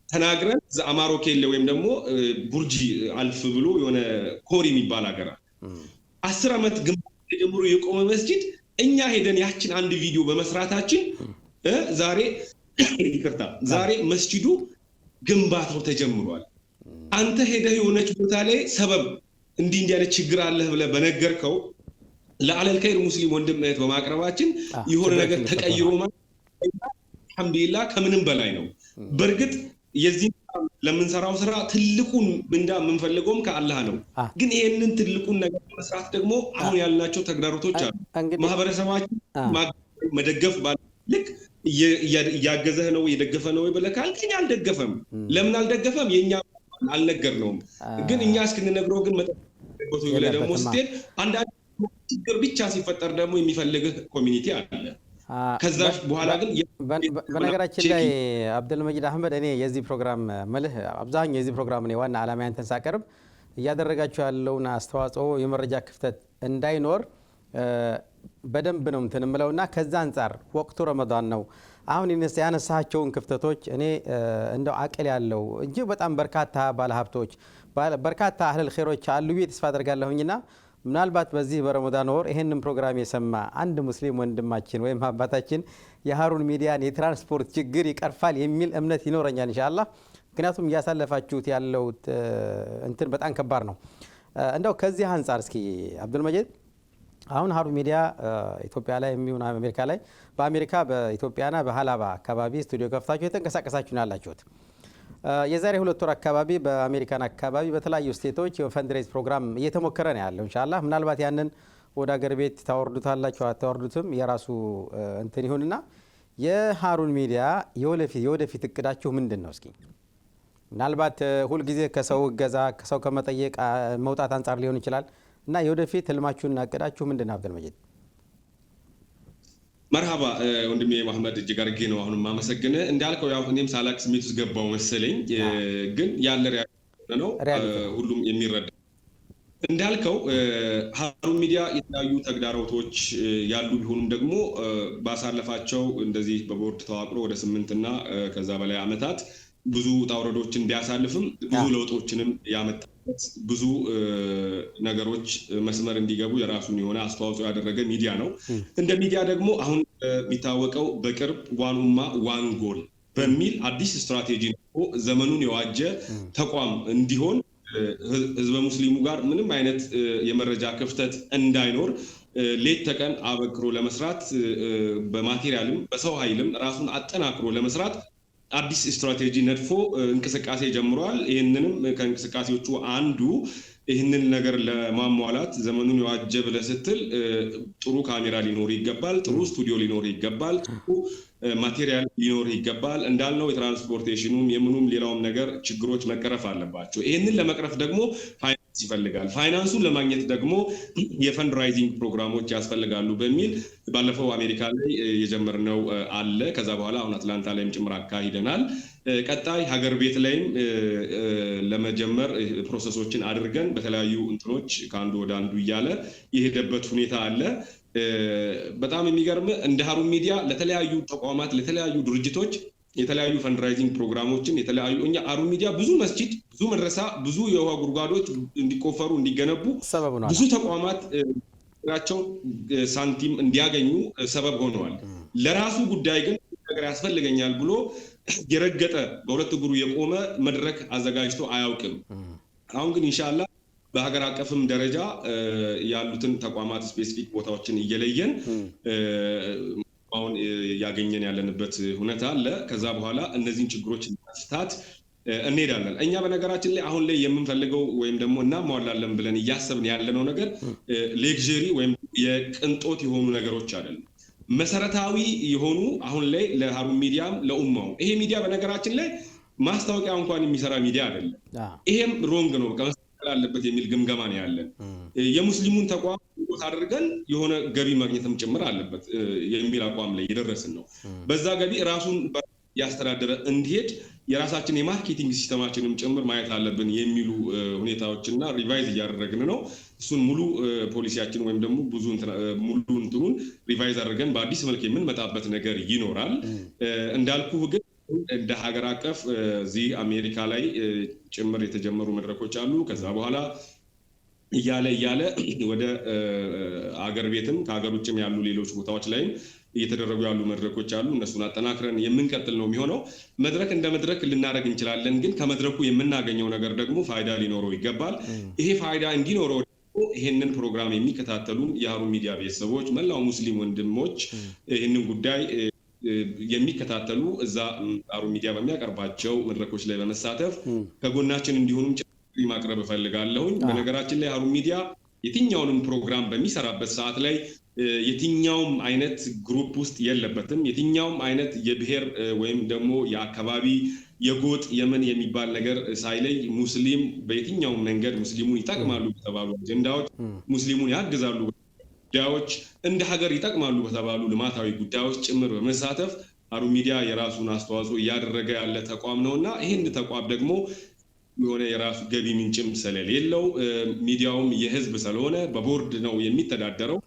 ተናግረን ዘአማሮ ኬለ ወይም ደግሞ ቡርጂ አልፍ ብሎ የሆነ ኮሪ የሚባል ሀገር 10 አመት ግንባታ ጀምሮ የቆመ መስጊድ እኛ ሄደን ያችን አንድ ቪዲዮ በመስራታችን ዛሬ መስጊዱ ግንባታው ተጀምሯል። አንተ ሄደህ የሆነች ቦታ ላይ ሰበብ እንዲህ አይነት ችግር አለ ብለህ በነገርከው ለዓለም ከይር ሙስሊም ወንድም እህት በማቅረባችን የሆነ ነገር ተቀይሮ ማለት አልহামዱሊላህ ከምንም በላይ ነው። በርግጥ የዚህ ለምንሰራው ስራ ትልቁን ምንዳ የምንፈልገውም ከአላህ ነው። ግን ይሄንን ትልቁን ነገር መስራት ደግሞ አሁን ያልናቸው ተግዳሮቶች አሉ። ማህበረሰባችን መደገፍ ባልክ ያገዘህ ነው የደገፈ ነው ብለህ ካልከኝ አልደገፈም። ለምን አልደገፈም? የኛ አልነገርነውም። ግን እኛ እስክንነግረው ግን መጠበቁ ይብለ ደግሞ ስትል አንዳንድ ችግር ብቻ ሲፈጠር ደግሞ የሚፈልግህ ኮሚኒቲ አለ። ከዛ በኋላ ግን በነገራችን ላይ አብዱልመጂድ አህመድ እኔ የዚህ ፕሮግራም መልህ አብዛኛው የዚህ ፕሮግራም ነው ዋና ዓላማ ያንተን ሳቀርብ እያደረጋችሁ ያለውና አስተዋጽኦ የመረጃ ክፍተት እንዳይኖር በደንብ ነው እንትንምለውና ከዛ አንፃር ወቅቱ ረመዳን ነው። አሁን ያነሳቸውን ክፍተቶች እኔ እንደው አቅል ያለው እጅግ በጣም በርካታ ባለሀብቶች በርካታ አህለል ኸይሮች አሉ ብዬ ተስፋ አደርጋለሁኝና ምናልባት በዚህ በረመዳን ወር ይሄንን ፕሮግራም የሰማ አንድ ሙስሊም ወንድማችን ወይም አባታችን የሃሩን ሚዲያን የትራንስፖርት ችግር ይቀርፋል የሚል እምነት ይኖረኛል ኢንሻአላህ። ምክንያቱም እያሳለፋችሁት ያለው እንትን በጣም ከባድ ነው። እንደው ከዚህ አንፃር እስኪ አብዱልመጂድ አሁን ሃሩን ሚዲያ ኢትዮጵያ ላይ የሚሆን አሜሪካ ላይ በአሜሪካ በኢትዮጵያና በሃላባ አካባቢ ስቱዲዮ ከፍታችሁ የተንቀሳቀሳችሁ ነው ያላችሁት። የዛሬ 2 ወር አካባቢ በአሜሪካን አካባቢ በተለያዩ ስቴቶች የፈንድሬዝ ፕሮግራም እየተሞከረ ነው ያለው ኢንሻአላህ። ምናልባት ያንን ወደ ሀገር ቤት ታወርዱታላችሁ አታወርዱትም የራሱ እንትን ይሁንና የሃሩን ሚዲያ የወደፊት እቅዳችሁ ምንድን ነው? እስኪ ምናልባት ሁል ጊዜ ከሰው እገዛ ከሰው ከመጠየቅ መውጣት አንፃር ሊሆን ይችላል እና የወደፊት ህልማችሁና እቅዳችሁ ምንድን ነው አብዱልመጂድ? መርሃባ ወንድሜ መሐመድ እጅግ አድርጌ ነው አሁን ማመሰግነ እንዳልከው ያው እኔም ሳላክ ስሜት ውስጥ ገባው መሰለኝ። ግን ያለ ሪያክሽን ነው ሁሉም የሚረዳ እንዳልከው ሃሩን ሚዲያ የተለያዩ ተግዳሮቶች ያሉ ቢሆኑም ደግሞ ባሳለፋቸው እንደዚህ በቦርድ ተዋቅሮ ወደ 8 እና ከዛ በላይ አመታት ብዙ ጣውረዶችን ቢያሳልፍም ብዙ ለውጦችንም ያመጣበት ብዙ ነገሮች መስመር እንዲገቡ የራሱን የሆነ አስተዋጽኦ ያደረገ ሚዲያ ነው። እንደ ሚዲያ ደግሞ አሁን የሚታወቀው በቅርብ ዋን ኡማ ዋን ጎል በሚል አዲስ ስትራቴጂ ነው ዘመኑን የዋጀ ተቋም እንዲሆን ህዝበ ሙስሊሙ ጋር ምንም አይነት የመረጃ ክፍተት እንዳይኖር ሌት ተቀን አበክሮ ለመስራት በማቴሪያልም በሰው ኃይልም ራሱን አጠናክሮ ለመስራት አዲስ ስትራቴጂ ነድፎ እንቅስቃሴ ጀምሯል። ይሄንንም ከእንቅስቃሴዎቹ አንዱ ይሄንን ነገር ለማሟላት ዘመኑን የዋጀ ብለህ ስትል ጥሩ ካሜራ ሊኖር ይገባል፣ ጥሩ ስቱዲዮ ሊኖር ይገባል፣ ጥሩ ማቴሪያል ሊኖር ይገባል። እንዳልነው የትራንስፖርቴሽኑም የምኑም ሌላውም ነገር ችግሮች መቀረፍ አለባቸው። ይሄንን ለመቅረፍ ደግሞ ፋይናንስ ይፈልጋል። ፋይናንሱን ለማግኘት ደግሞ የፈንድራይዚንግ ፕሮግራሞች ያስፈልጋሉ በሚል ባለፈው አሜሪካ ላይ የጀመርነው አለ። ከዛ በኋላ አሁን አትላንታ ላይም ጭምር አካሂደናል። ቀጣይ ሀገር ቤት ላይም ለመጀመር ፕሮሰሶችን አድርገን በተለያዩ እንትኖች ከአንዱ ወደ አንዱ እያለ የሄደበት ሁኔታ አለ። በጣም የሚገርም እንደ ሃሩን ሚዲያ ለተለያዩ ተቋማት ለተለያዩ ድርጅቶች የተለያዩ ፈንድራይዚንግ ፕሮግራሞችን የተለያዩ እኛ ሃሩን ሚዲያ ብዙ መስጂድ ብዙ መድረሳ ብዙ የውሃ ጉድጓዶች እንዲቆፈሩ እንዲገነቡ ብዙ ተቋማት ራቸው ሳንቲም እንዲያገኙ ሰበብ ሆነዋል። ለራሱ ጉዳይ ግን ነገር ያስፈልገኛል ብሎ የረገጠ በሁለት እግሩ የቆመ መድረክ አዘጋጅቶ አያውቅም። አሁን ግን ኢንሻአላህ በሀገር አቀፍም ደረጃ ያሉትን ተቋማት ስፔሲፊክ ቦታዎችን እየለየን አሁን ያገኘን ያለንበት ሁኔታ አለ። ከዛ በኋላ እነዚህን ችግሮች ለመፍታት እንሄዳለን። እኛ በነገራችን ላይ አሁን ላይ የምንፈልገው ወይም ደግሞ እናሟላለን ብለን እያሰብን ያለነው ነገር ሌክዠሪ ወይም የቅንጦት የሆኑ ነገሮች አይደለም። መሰረታዊ የሆኑ አሁን ላይ ለሃሩን ሚዲያም ለኡማው ይሄ ሚዲያ በነገራችን ላይ ማስታወቂያ እንኳን የሚሰራ ሚዲያ አይደለም። ይሄም ሮንግ ነው ከመስተካከል አለበት የሚል ግምገማ ነው ያለን። የሙስሊሙን ተቋም ቦታ አድርገን የሆነ ገቢ ማግኘትም ጭምር አለበት የሚል አቋም ላይ የደረስን ነው። በዛ ገቢ ራሱን ያስተዳደረ እንዲሄድ የራሳችን የማርኬቲንግ ሲስተማችንም ጭምር ማየት አለብን የሚሉ ሁኔታዎችና ሪቫይዝ እያደረግን ነው። እሱን ሙሉ ፖሊሲያችን ወይም ደግሞ ብዙ ሙሉ እንትኑን ሪቫይዝ አድርገን በአዲስ መልክ የምንመጣበት ነገር ይኖራል። እንዳልኩ ግን እንደ ሀገር አቀፍ እዚህ አሜሪካ ላይ ጭምር የተጀመሩ መድረኮች አሉ። ከዛ በኋላ እያለ ወደ አገር ቤትም ከሀገር ውጭም ያሉ ሌሎች ቦታዎች ላይም እየተደረጉ ያሉ መድረኮች አሉ። እነሱን አጠናክረን የምንቀጥል ነው የሚሆነው። መድረክ እንደ መድረክ ልናደርግ እንችላለን፣ ግን ከመድረኩ የምናገኘው ነገር ደግሞ ፋይዳ ሊኖረው ይገባል። ይሄ ፋይዳ እንዲኖረው ደግሞ ይሄንን ፕሮግራም የሚከታተሉ የሃሩን ሚዲያ ቤተሰቦች፣ መላው ሙስሊም ወንድሞች ይህንን ጉዳይ የሚከታተሉ እዛ ሃሩን ሚዲያ በሚያቀርባቸው መድረኮች ላይ በመሳተፍ ከጎናችን እንዲሆኑም ማቅረብ እፈልጋለሁኝ። በነገራችን ላይ ሃሩን ሚዲያ የትኛውንም ፕሮግራም በሚሰራበት ሰዓት ላይ የትኛውም አይነት ግሩፕ ውስጥ የለበትም። የትኛውም አይነት የብሔር ወይም ደግሞ የአካባቢ የጎጥ የምን የሚባል ነገር ሳይለይ ሙስሊም በየትኛውም መንገድ ሙስሊሙን ይጠቅማሉ በተባሉ አጀንዳዎች፣ ሙስሊሙን ያግዛሉ ጉዳዮች፣ እንደ ሀገር ይጠቅማሉ በተባሉ ልማታዊ ጉዳዮች ጭምር በመሳተፍ ሃሩን ሚዲያ የራሱን አስተዋጽኦ እያደረገ ያለ ተቋም ነውና ይህን ተቋም ደግሞ የሆነ የራሱ ገቢ ምንጭም ስለሌለው ሚዲያውም የህዝብ ስለሆነ በቦርድ ነው የሚተዳደረው።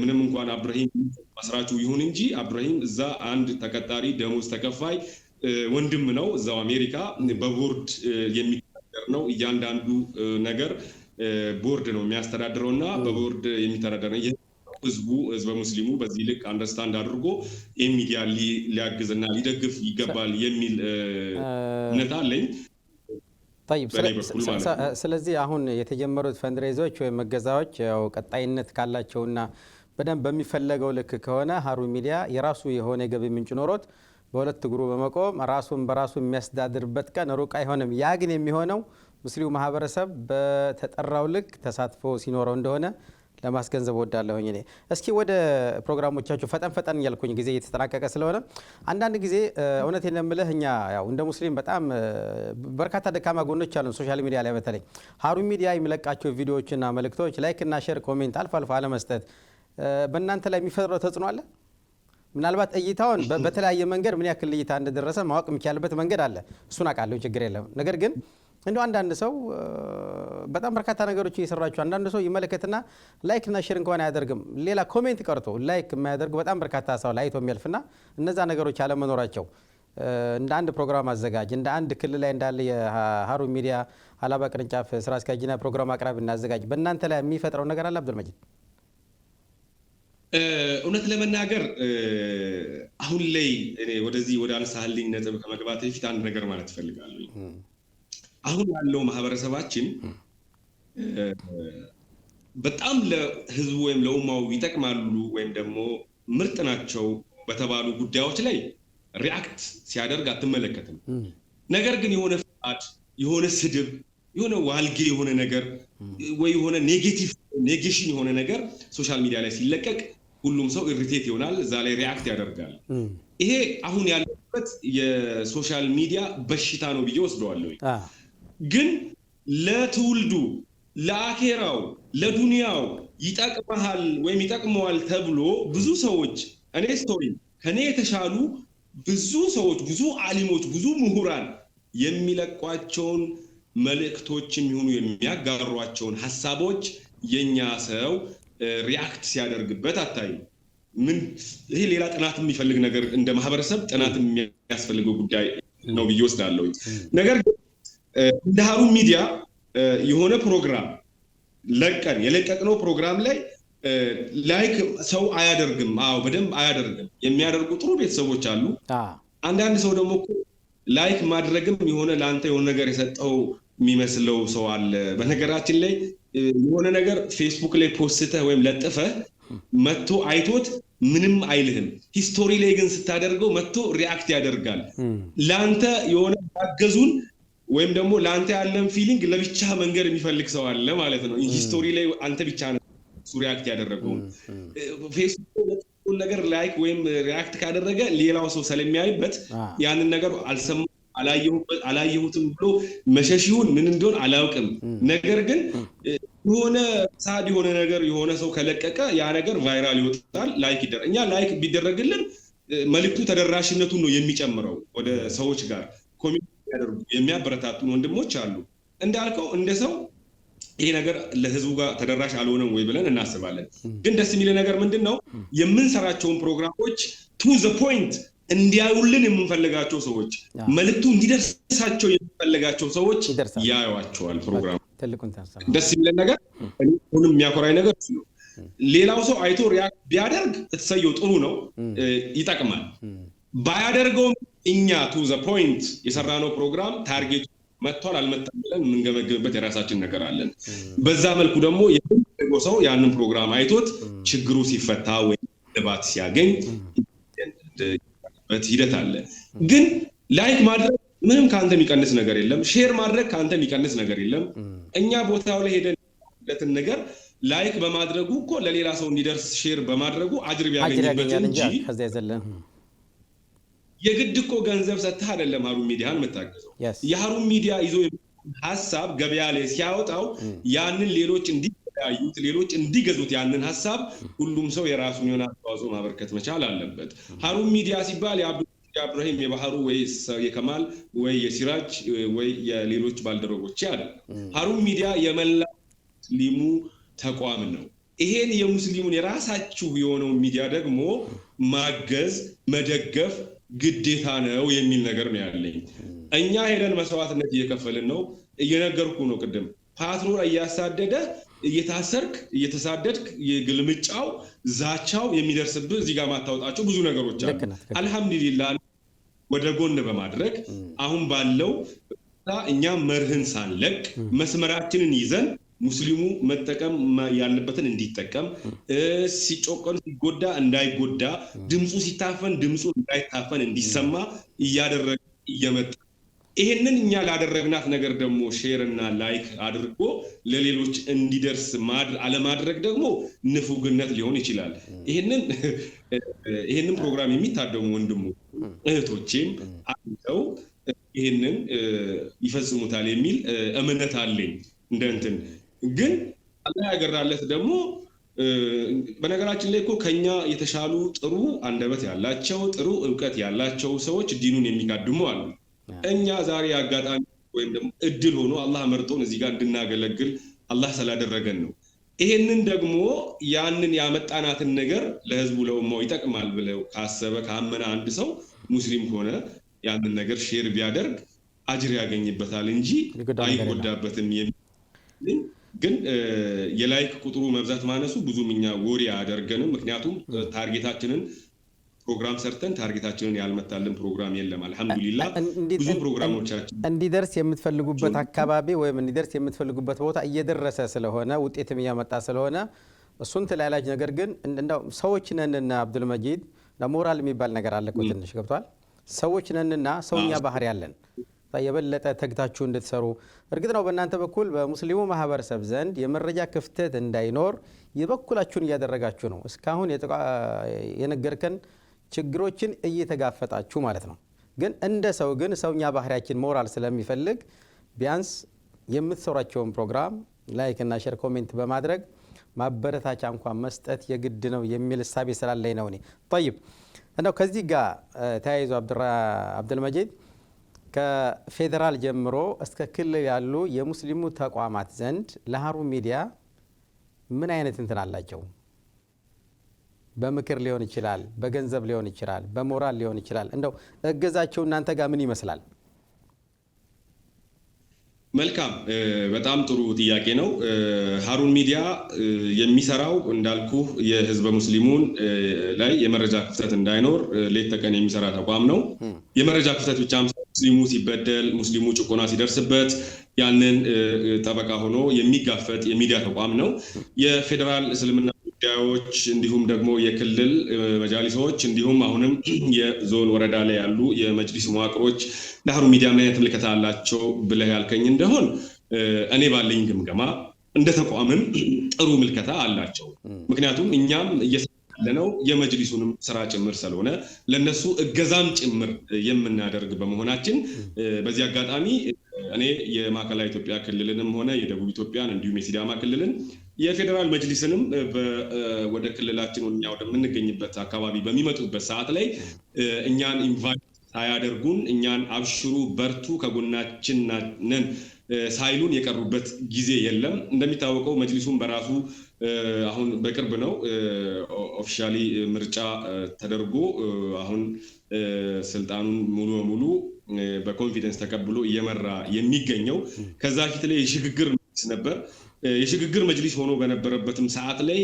ምንም እንኳን አብዱራሂም መስራቹ ይሁን እንጂ አብዱራሂም እዛ አንድ ተቀጣሪ ደሞዝ ተከፋይ ወንድም ነው። እዛው አሜሪካ በቦርድ የሚተዳደር ነው። እያንዳንዱ ነገር ቦርድ ነው የሚያስተዳድረውና በቦርድ የሚተዳደር ነው። ህዝበ ሙስሊሙ በዚህ ልክ አንደርስታንድ አድርጎ የሚዲያ ሊያግዝና ሊደግፍ ይገባል የሚል እምነት አለኝ። ስለዚህ አሁን የተጀመሩት ፈንድሬዞች ወይም መገዛዎች ያው ቀጣይነት ካላቸውና በደንብ በሚፈለገው ልክ ከሆነ ሃሩን ሚዲያ የራሱ የሆነ የገቢ ምንጭ ኖሮት በሁለት እግሩ በመቆም ራሱን በራሱ የሚያስተዳድርበት ቀን ሩቅ አይሆንም። ያ ግን የሚሆነው ሙስሊሙ ማህበረሰብ በተጠራው ልክ ተሳትፎ ሲኖረው እንደሆነ ለማስገንዘብ ወዳለሁኝ። እኔ እስኪ ወደ ፕሮግራሞቻችሁ ፈጠን እያልኩኝ ጊዜ እየተጠናቀቀ ስለሆነ አንዳንድ ጊዜ እውነቴን የምልህ እኛ ያው እንደ ሙስሊም በጣም በርካታ ደካማ ጎኖች አሉ። ሶሻል ሚዲያ ላይ በተለይ ሃሩን ሚዲያ የሚለቃቸው ቪዲዮዎችና መልእክቶች ላይክ እና ሼር፣ ኮሜንት አልፎ አለመስጠት በእናንተ ላይ የሚፈጥረው ተጽዕኖ አለ? ምናልባት እይታውን በተለያየ መንገድ ምን ያክል እይታ እንደደረሰ ማወቅ የሚቻልበት መንገድ አለ። እሱን አውቃለሁ፣ ችግር የለም። ነገር ግን እንደው አንዳንድ ሰው በጣም በርካታ ነገሮች እየሰራችሁ አንዳንድ ሰው ይመለከትና ላይክ እና ሼር እንኳን አያደርግም። ሌላ ኮሜንት ቀርቶ ላይክ የማያደርግ በጣም በርካታ ሰው ላይቶ የሚያልፍና እነዛ ነገሮች አለመኖራቸው እንደ አንድ ፕሮግራም አዘጋጅ እንደ አንድ ክልል ላይ እንዳለ የሃሩን ሚዲያ ሀላባ ቅርንጫፍ ስራ አስኪያጅና ፕሮግራም አቅራቢ እና አዘጋጅ በእናንተ ላይ የሚፈጥረው ነገር አለ? አብዱል መጂድ፣ እውነት ለመናገር አሁን ላይ እኔ ወደዚህ ወደ አነሳህልኝ ነጥብ ከመግባት በፊት አንድ ነገር ማለት እፈልጋለሁ። አሁን ያለው ማህበረሰባችን በጣም ለህዝቡ ወይም ለኡማው ይጠቅማሉ ወይም ደግሞ ምርጥ ናቸው በተባሉ ጉዳዮች ላይ ሪአክት ሲያደርግ አትመለከትም። ነገር ግን የሆነ ፍቃድ፣ የሆነ ስድብ፣ የሆነ ዋልጌ የሆነ ነገር ወይ የሆነ ኔጌሽን የሆነ ነገር ሶሻል ሚዲያ ላይ ሲለቀቅ ሁሉም ሰው ኢሪቴት ይሆናል፣ እዛ ላይ ሪአክት ያደርጋል። ይሄ አሁን ያለበት የሶሻል ሚዲያ በሽታ ነው ብዬ ወስደዋለሁ። ግን ለትውልዱ፣ ለአኼራው፣ ለዱንያው ይጠቅመሃል ወይም ይጠቅመዋል ተብሎ ብዙ ሰዎች እኔ ስቶሪ ከኔ የተሻሉ ብዙ ሰዎች፣ ብዙ አሊሞች፣ ብዙ ምሁራን የሚለቋቸውን መልእክቶችም ይሁኑ የሚያጋሯቸውን ሀሳቦች የኛ ሰው ሪአክት ሲያደርግበት አታይም። ይሄ ሌላ ጥናት የሚፈልግ ነገር እንደ ማህበረሰብ ጥናት የሚያስፈልገው ጉዳይ ነው ብዬ ወስዳለሁ። ነገር ግን እንደ ሃሩን ሚዲያ የሆነ ፕሮግራም ለቀን የለቀቅነው ፕሮግራም ላይ ላይክ ሰው አያደርግም። አዎ በደንብ አያደርግም። የሚያደርጉ ጥሩ ቤተሰቦች አሉ። አንዳንድ ሰው ደግሞ ላይክ ማድረግም የሆነ ለአንተ የሆነ ነገር የሰጠው የሚመስለው ሰው አለ። በነገራችን ላይ የሆነ ነገር ፌስቡክ ላይ ፖስተህ ወይም ለጥፈህ መጥቶ አይቶት ምንም አይልህም። ሂስቶሪ ላይ ግን ስታደርገው መጥቶ ሪአክት ያደርጋል። ለአንተ የሆነ ያገዙን ወይም ደግሞ ለአንተ ያለን ፊሊንግ ለብቻ መንገር የሚፈልግ ሰው አለ ማለት ነው እንጂ ስቶሪ ላይ አንተ ብቻ ነው ሪአክት ያደረገው ፌስቡክ ነገር ላይክ ወይም ሪአክት ካደረገ ሌላው ሰው ስለሚያይበት ያንን ነገር አላየሁትም ብሎ መሸሽውን ምን እንደሆነ አላውቅም ነገር ግን የሆነ ሳዲ የሆነ ነገር የሆነ ሰው ከለቀቀ ያ ነገር ቫይራል ይወጣል ላይክ ይደረግ እኛ ላይክ ቢደረግልን መልክቱ ተደራሽነቱ ነው የሚጨምረው ወደ ሰዎች ጋር ኮሚኒቲ ያደርጉ የሚያበረታቱን ወንድሞች አሉ እንዳልከው እንደ ሰው ይሄ ነገር ለህዝቡ ጋር ተደራሽ አልሆነም ወይ ብለን እናስባለን ግን ደስ የሚል ነገር ምንድነው የምንሰራቸውን ፕሮግራሞች to the point እንዲያዩልን የምንፈልጋቸው ሰዎች መልክቱ እንዲደርሳቸው የምንፈልጋቸው ሰዎች ያዩዋቸዋል ፕሮግራም ደስ የሚል ነገር ሁሉም የሚያኮራይ ነገር ነው ሌላው ሰው አይቶ ሪአክት ቢያደርግ ተሰየው ጥሩ ነው ይጣቀማል ባያደርገው እኛ to the point የሰራነው ፕሮግራም ታርጌት መጥቷል አልመጣም ብለን ምንገመግምበት የራሳችን ነገር አለን በዛ መልኩ ደግሞ የምንፈልገው ሰው ያንን ፕሮግራም አይቶት ችግሩ ሲፈታ ወይ ልባት ሲያገኝ ሂደት አለ ግን ላይክ ማድረግ ምንም ካንተ የሚቀንስ ነገር የለም ሼር ማድረግ ካንተ የሚቀንስ ነገር የለም እኛ ቦታው ላይ ሄደን ነገር ላይክ በማድረጉ እኮ ለሌላ ሰው እንዲደርስ ሼር በማድረጉ አጅር ቢያገኝበት እንጂ ከዛ ይዘለን የግድ እኮ ገንዘብ ሰጥተህ አይደለም ሃሩን ሚዲያን መታገዘው የሃሩን ሚዲያ ይዞ ሐሳብ ገበያ ላይ ሲያወጣው ያንን ሌሎች እንዲያዩት ሌሎች እንዲገዙት ያንን ሐሳብ ሁሉም ሰው የራሱን የሆነ አስተዋጽኦ ማበርከት መቻል አለበት ሃሩን ሚዲያ ሲባል የአብራሂም የባህሩ ወይ የከማል ወይ የሲራጅ ወይ የሌሎች ባልደረቦች አይደለም ሃሩን ሚዲያ የመላ ሙስሊሙ ተቋም ነው ይሄን የሙስሊሙን የራሳችሁ የሆነው ሚዲያ ደግሞ ማገዝ መደገፍ ግዴታ ነው የሚል ነገር ነው ያለኝ እኛ ሄደን መስዋዕትነት እየከፈልን ነው እየነገርኩ ነው ቅድም ፓትሮል እያሳደደ እየታሰርክ እየተሳደድክ የግልምጫው ዛቻው የሚደርስብህ እዚህ ጋር ማታወጣቸው ብዙ ነገሮች አሉ አልহামዱሊላህ ወደ ጎን በማድረግ አሁን ባለው እኛ መርህን ሳንለቅ መስመራችንን ይዘን ሙስሊሙ መጠቀም ያለበትን እንዲጠቀም ሲጮቀን ሲጎዳ እንዳይጎዳ ድምጹ ሲታፈን ድምጹ እንዳይታፈን እንዲሰማ እያደረገ እየመጣ ይሄንን እኛ ላደረግናት ነገር ደግሞ ሼር እና ላይክ አድርጎ ለሌሎች እንዲደርስ አለማድረግ ደግሞ ንፉግነት ሊሆን ይችላል ይሄንን ፕሮግራም የሚታደሙ ወንድሙ እህቶቼም አጥተው ይሄንን ይፈጽሙታል የሚል እምነት አለኝ እንደንትን ግን አላህ ያገራለት ደግሞ በነገራችን ላይ እኮ ከኛ የተሻሉ ጥሩ አንደበት ያላቸው ጥሩ ዕውቀት ያላቸው ሰዎች ዲኑን የሚጋድሙ አሉ እኛ ዛሬ አጋጣሚ ወይም ደግሞ እድል ሆኖ አላህ መርጦን እዚህ ጋር እንድናገለግል አላህ ስላደረገን ነው ይሄንን ደግሞ ያንን ያመጣናትን ነገር ለህዝቡ ለኡማው ይጠቅማል ብለው ካሰበ ካመነ አንድ ሰው ሙስሊም ሆነ ያንን ነገር ሼር ቢያደርግ አጅር ያገኝበታል እንጂ አይጎዳበትም ግን የላይክ ቁጥሩ መብዛት ማነሱ ብዙምኛ ወሪ ያደርገንም ምክንያቱም ታርጌታችንን ፕሮግራም ሰርተን ታርጌታችንን ያልመታልን ፕሮግራም የለም አልহামዱሊላህ ብዙ ፕሮግራሞቻችን እንዲደርስ የምትፈልጉበት አካባቢ ወይም እንዲደርስ የምትፈልጉበት ቦታ እየደረሰ ስለሆነ ውጤትም ያመጣ ስለሆነ እሱን ተላላጅ ነገር ግን እንደው ሰዎች ነንና አብዱል መጂድ ለሞራል የሚባል ነገር አለ እኮ ትንሽ ገብቷል ሰዎች ነንና ሰውኛ ባህሪ ያለን የበለጠ ተግታችሁ እንድትሰሩ እርግጥ ነው በእናንተ በኩል በሙስሊሙ ማህበረሰብ ዘንድ የመረጃ ክፍተት እንዳይኖር የበኩላችሁን እያደረጋችሁ ነው እስካሁን የነገርከን ችግሮችን እየተጋፈጣችሁ ማለት ነው ግን እንደ ሰው ግን ሰውኛ ባህሪያችን ሞራል ስለሚፈልግ ቢያንስ የምትሰራቸውን ፕሮግራም ላይክ እና ሼር ኮሜንት በማድረግ ማበረታቻ እንኳን መስጠት የግድ ነው የሚል ሐሳብ ስላለኝ ነው እኔ طيب እንደው ከዚህ ጋር ተያይዞ አብዱል መጂድ ከፌደራል ጀምሮ እስከ ክልል ያሉ የሙስሊሙ ተቋማት ዘንድ ለሃሩን ሚዲያ ምን አይነት እንትን አላቸው በምክር ሊሆን ይችላል በገንዘብ ሊሆን ይችላል በሞራል ሊሆን ይችላል እንደው እገዛቸው እናንተ ጋር ምን ይመስላል መልካም በጣም ጥሩ ጥያቄ ነው ሃሩን ሚዲያ የሚሰራው እንዳልኩ የህዝብ ሙስሊሙን ላይ የመረጃ ክፍተት እንዳይኖር ሌት ተቀን የሚሰራ ተቋም ነው የመረጃ ክፍተት ብቻም ሙስሊሙ ሲበደል ሙስሊሙ ጭቆና ሲደርስበት ያንን ጠበቃ ሆኖ የሚጋፈጥ የሚዲያ ተቋም ነው የፌደራል እስልምና ጉዳዮች እንዲሁም ደግሞ የክልል መጃሊሶች እንዲሁም አሁንም የዞን ወረዳ ላይ ያሉ የመጅሊስ መዋቅሮች ለሀሩን ሚዲያ ምን አይነት ምልከታ አላቸው ብለህ ያልከኝ እንደሆን እኔ ባለኝ ግምገማ እንደ ተቋምም ጥሩ ምልከታ አላቸው። ምክንያቱም እኛም እየሰራነው የመጅሊሱንም ስራ ጭምር ስለሆነ ለነሱ እገዛም ጭምር የምናደርግ በመሆናችን በዚህ አጋጣሚ እኔ የማዕከላዊ ኢትዮጵያ ክልልንም ሆነ የደቡብ ኢትዮጵያን እንዲሁም የሲዳማ ክልልን የፌደራል መጅሊስንም ወደ ክልላችን ወደምንገኝበት አካባቢ በሚመጡበት ሰዓት ላይ እኛን ኢንቫይት ሳያደርጉን እኛን አብሽሩ በርቱ ከጎናችን ነን ሳይሉን የቀሩበት ጊዜ የለም። እንደሚታወቀው መጅሊሱን በራሱ አሁን በቅርብ ነው ኦፊሻሊ ምርጫ ተደርጎ አሁን ስልጣኑን ሙሉ በሙሉ በኮንፊደንስ ተቀብሎ እየመራ የሚገኘው። ከዛ ፊት ላይ የሽግግር መጅሊስ ነበር። የሽግግር መጅሊስ ሆኖ በነበረበትም ሰዓት ላይ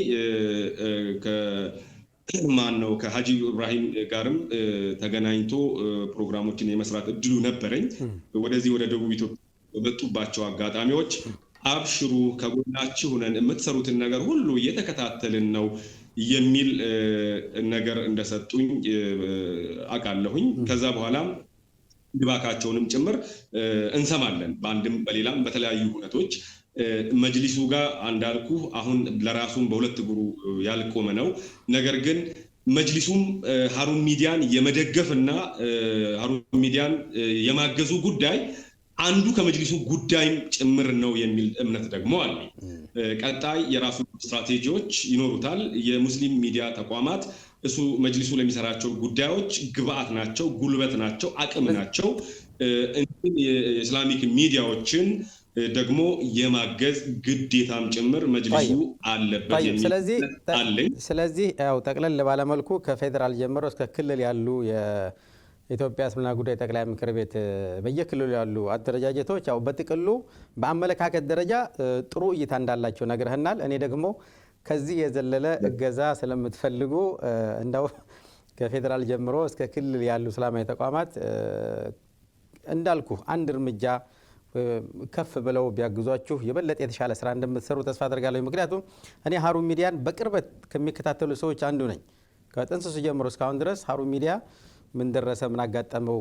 ከሀጂ ኢብራሂም ጋርም ተገናኝቶ ፕሮግራሞችን የመስራት እድሉ ነበረኝ። ወደዚህ ወደ ደቡብ ኢትዮጵያ በመጡባቸው አጋጣሚዎች አብሽሩ ከጎናችሁ ነን የምትሰሩትን ነገር ሁሉ እየተከታተልን ነው የሚል ነገር እንደሰጡኝ አውቃለሁኝ። ከዛ በኋላም ድባካቸውንም ጭምር እንሰማለን። በአንድም በሌላም በተለያዩ ሁነቶች መጅሊሱ ጋር እንዳልኩ አሁን ለራሱም በሁለት እግሩ ያልቆመ ነው። ነገር ግን መጅሊሱም ሀሩን ሚዲያን የመደገፍና ሀሩን ሚዲያን የማገዙ ጉዳይ አንዱ ከመጅሊሱ ጉዳይም ጭምር ነው የሚል እምነት ደግሞ አለ። ቀጣይ የራሱ ስትራቴጂዎች ይኖሩታል። የሙስሊም ሚዲያ ተቋማት እሱ መጅሊሱ ለሚሰራቸው ጉዳዮች ግብአት ናቸው፣ ጉልበት ናቸው፣ አቅም ናቸው። የኢስላሚክ ሚዲያዎችን ደግሞ የማገዝ ግዴታም ጭምር መጅሊሱ አለበት የሚል አለኝ። ስለዚህ ያው ጠቅለል ባለመልኩ ከፌደራል ጀምሮ እስከ ክልል ያሉ የኢትዮጵያ እስልምና ጉዳይ ጠቅላይ ምክር ቤት በየክልሉ ያሉ አደረጃጀቶች ያው በጥቅሉ በአመለካከት ደረጃ ጥሩ እይታ እንዳላቸው ነግረህናል። እኔ ደግሞ ከዚህ የዘለለ እገዛ ስለምትፈልጉ እንደው ከፌደራል ጀምሮ እስከ ክልል ያሉ እስላማዊ ተቋማት እንዳልኩ አንድ እርምጃ ከፍ ብለው ቢያግዟችሁ የበለጠ የተሻለ ስራ እንደምትሰሩ ተስፋ አደርጋለሁ። ምክንያቱም እኔ ሀሩን ሚዲያን በቅርበት ከሚከታተሉ ሰዎች አንዱ ነኝ። ከጥንስሱ ጀምሮ እስካሁን ድረስ ሀሩን ሚዲያ ምን ደረሰ፣ ምን አጋጠመው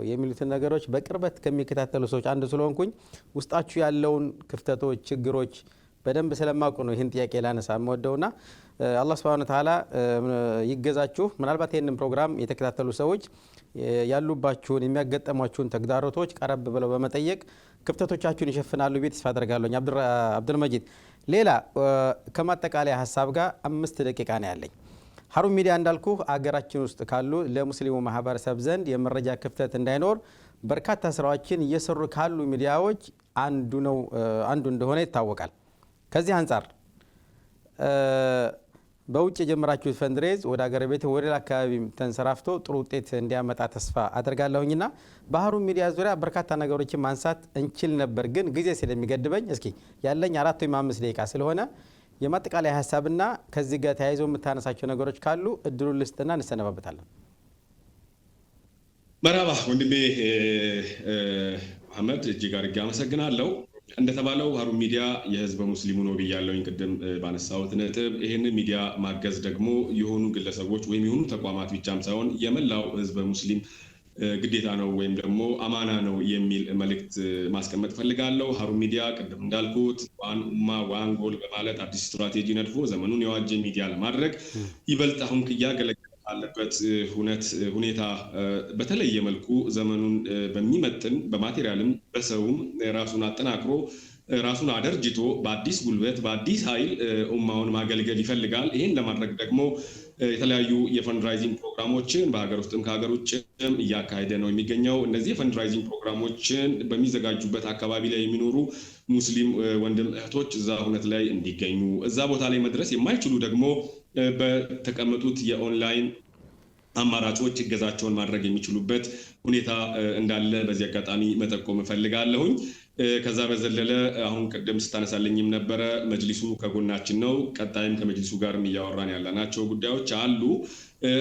የሚሉትን ነገሮች በቅርበት ከሚከታተሉ ሰዎች አንዱ ስለሆንኩኝ ውስጣችሁ ያለውን ክፍተቶች፣ ችግሮች በደንብ ስለማውቁ ነው ይህን ጥያቄ ላነሳ የምወደውና አላህ ሱብሓነሁ ወተዓላ ይገዛችሁ። ምናልባት ይህንን ፕሮግራም የተከታተሉ ሰዎች ያሉባችሁን የሚያጋጥሟችሁን ተግዳሮቶች ቀረብ ብለው በመጠየቅ ክፍተቶቻችሁን ይሸፍናሉ ብዬ ተስፋ አደርጋለሁ። አብዱልመጂድ፣ ሌላ ከማጠቃለያ ሀሳብ ጋር 5 ደቂቃ ነው ያለኝ። ሀሩን ሚዲያ እንዳልኩ አገራችን ውስጥ ካሉ ለሙስሊሙ ማህበረሰብ ዘንድ የመረጃ ክፍተት እንዳይኖር በርካታ ስራዎችን እየሰሩ ካሉ ሚዲያዎች አንዱ እንደሆነ ይታወቃል። ከዚህ አንጻር በውጭ የጀመራችሁት ፈንድሬዝ ወደ አገር ቤት ወደ ሌላ አካባቢ ተንሰራፍቶ ጥሩ ውጤት እንዲያመጣ ተስፋ አደርጋለሁኝና በሀሩን ሚዲያ ዙሪያ በርካታ ነገሮችን ማንሳት እንችል ነበር፣ ግን ጊዜ ስለሚገድበኝ እስኪ ያለኝ 4 ወይም 5 ደቂቃ ስለሆነ የማጠቃለያ ሀሳብና ከዚህ ጋር ተያይዘው የምታነሳቸው ነገሮች ካሉ እድሉን ልስጥና እንሰነባበታለን። መርሐባ ወንድሜ መሐመድ፣ እጅግ አድርጌ አመሰግናለሁ። እንደተባለው ሀሩን ሚዲያ የህዝበ ሙስሊሙ ነው ብያለሁኝ ቅድም ባነሳሁት ነጥብ። ይህንን ሚዲያ ማገዝ ደግሞ የሆኑ ግለሰቦች ወይም የሆኑ ተቋማት ብቻም ሳይሆን የመላው ህዝበ ሙስሊም ግዴታ ነው ወይም ደግሞ አማና ነው የሚል መልእክት ማስቀመጥ ፈልጋለሁ። ሀሩን ሚዲያ ቅድም እንዳልኩት ዋን ኡማ ዋን ጎል በማለት አዲስ ስትራቴጂ ነድፎ ዘመኑን የዋጀ ሚዲያ ለማድረግ ይበልጥ አሁን እያገለገለ ባለበት ሁኔታ በተለየ መልኩ ዘመኑን በሚመጥን በማቴሪያልም በሰውም ራሱን አጠናክሮ ራሱን አደርጅቶ በአዲስ ጉልበት በአዲስ ኃይል ኡማውን ማገልገል ይፈልጋል። ይህን ለማድረግ ደግሞ የተለያዩ የፈንድራይዚንግ ፕሮግራሞችን በሀገር ውስጥም ከሀገር ውጭም እያካሄደ ነው የሚገኘው። እነዚህ የፈንድራይዚንግ ፕሮግራሞችን በሚዘጋጁበት አካባቢ ላይ የሚኖሩ ሙስሊም ወንድም እህቶች እዛ ሁነት ላይ እንዲገኙ፣ እዛ ቦታ ላይ መድረስ የማይችሉ ደግሞ በተቀመጡት የኦንላይን አማራጮች እገዛቸውን ማድረግ የሚችሉበት ሁኔታ እንዳለ በዚህ አጋጣሚ መጠቆም እፈልጋለሁኝ። ከዛ በዘለለ አሁን ቅድም ስታነሳለኝም ነበረ መጅሊሱ ከጎናችን ነው። ቀጣይም ከመጅሊሱ ጋርም እያወራን ያለናቸው ጉዳዮች አሉ።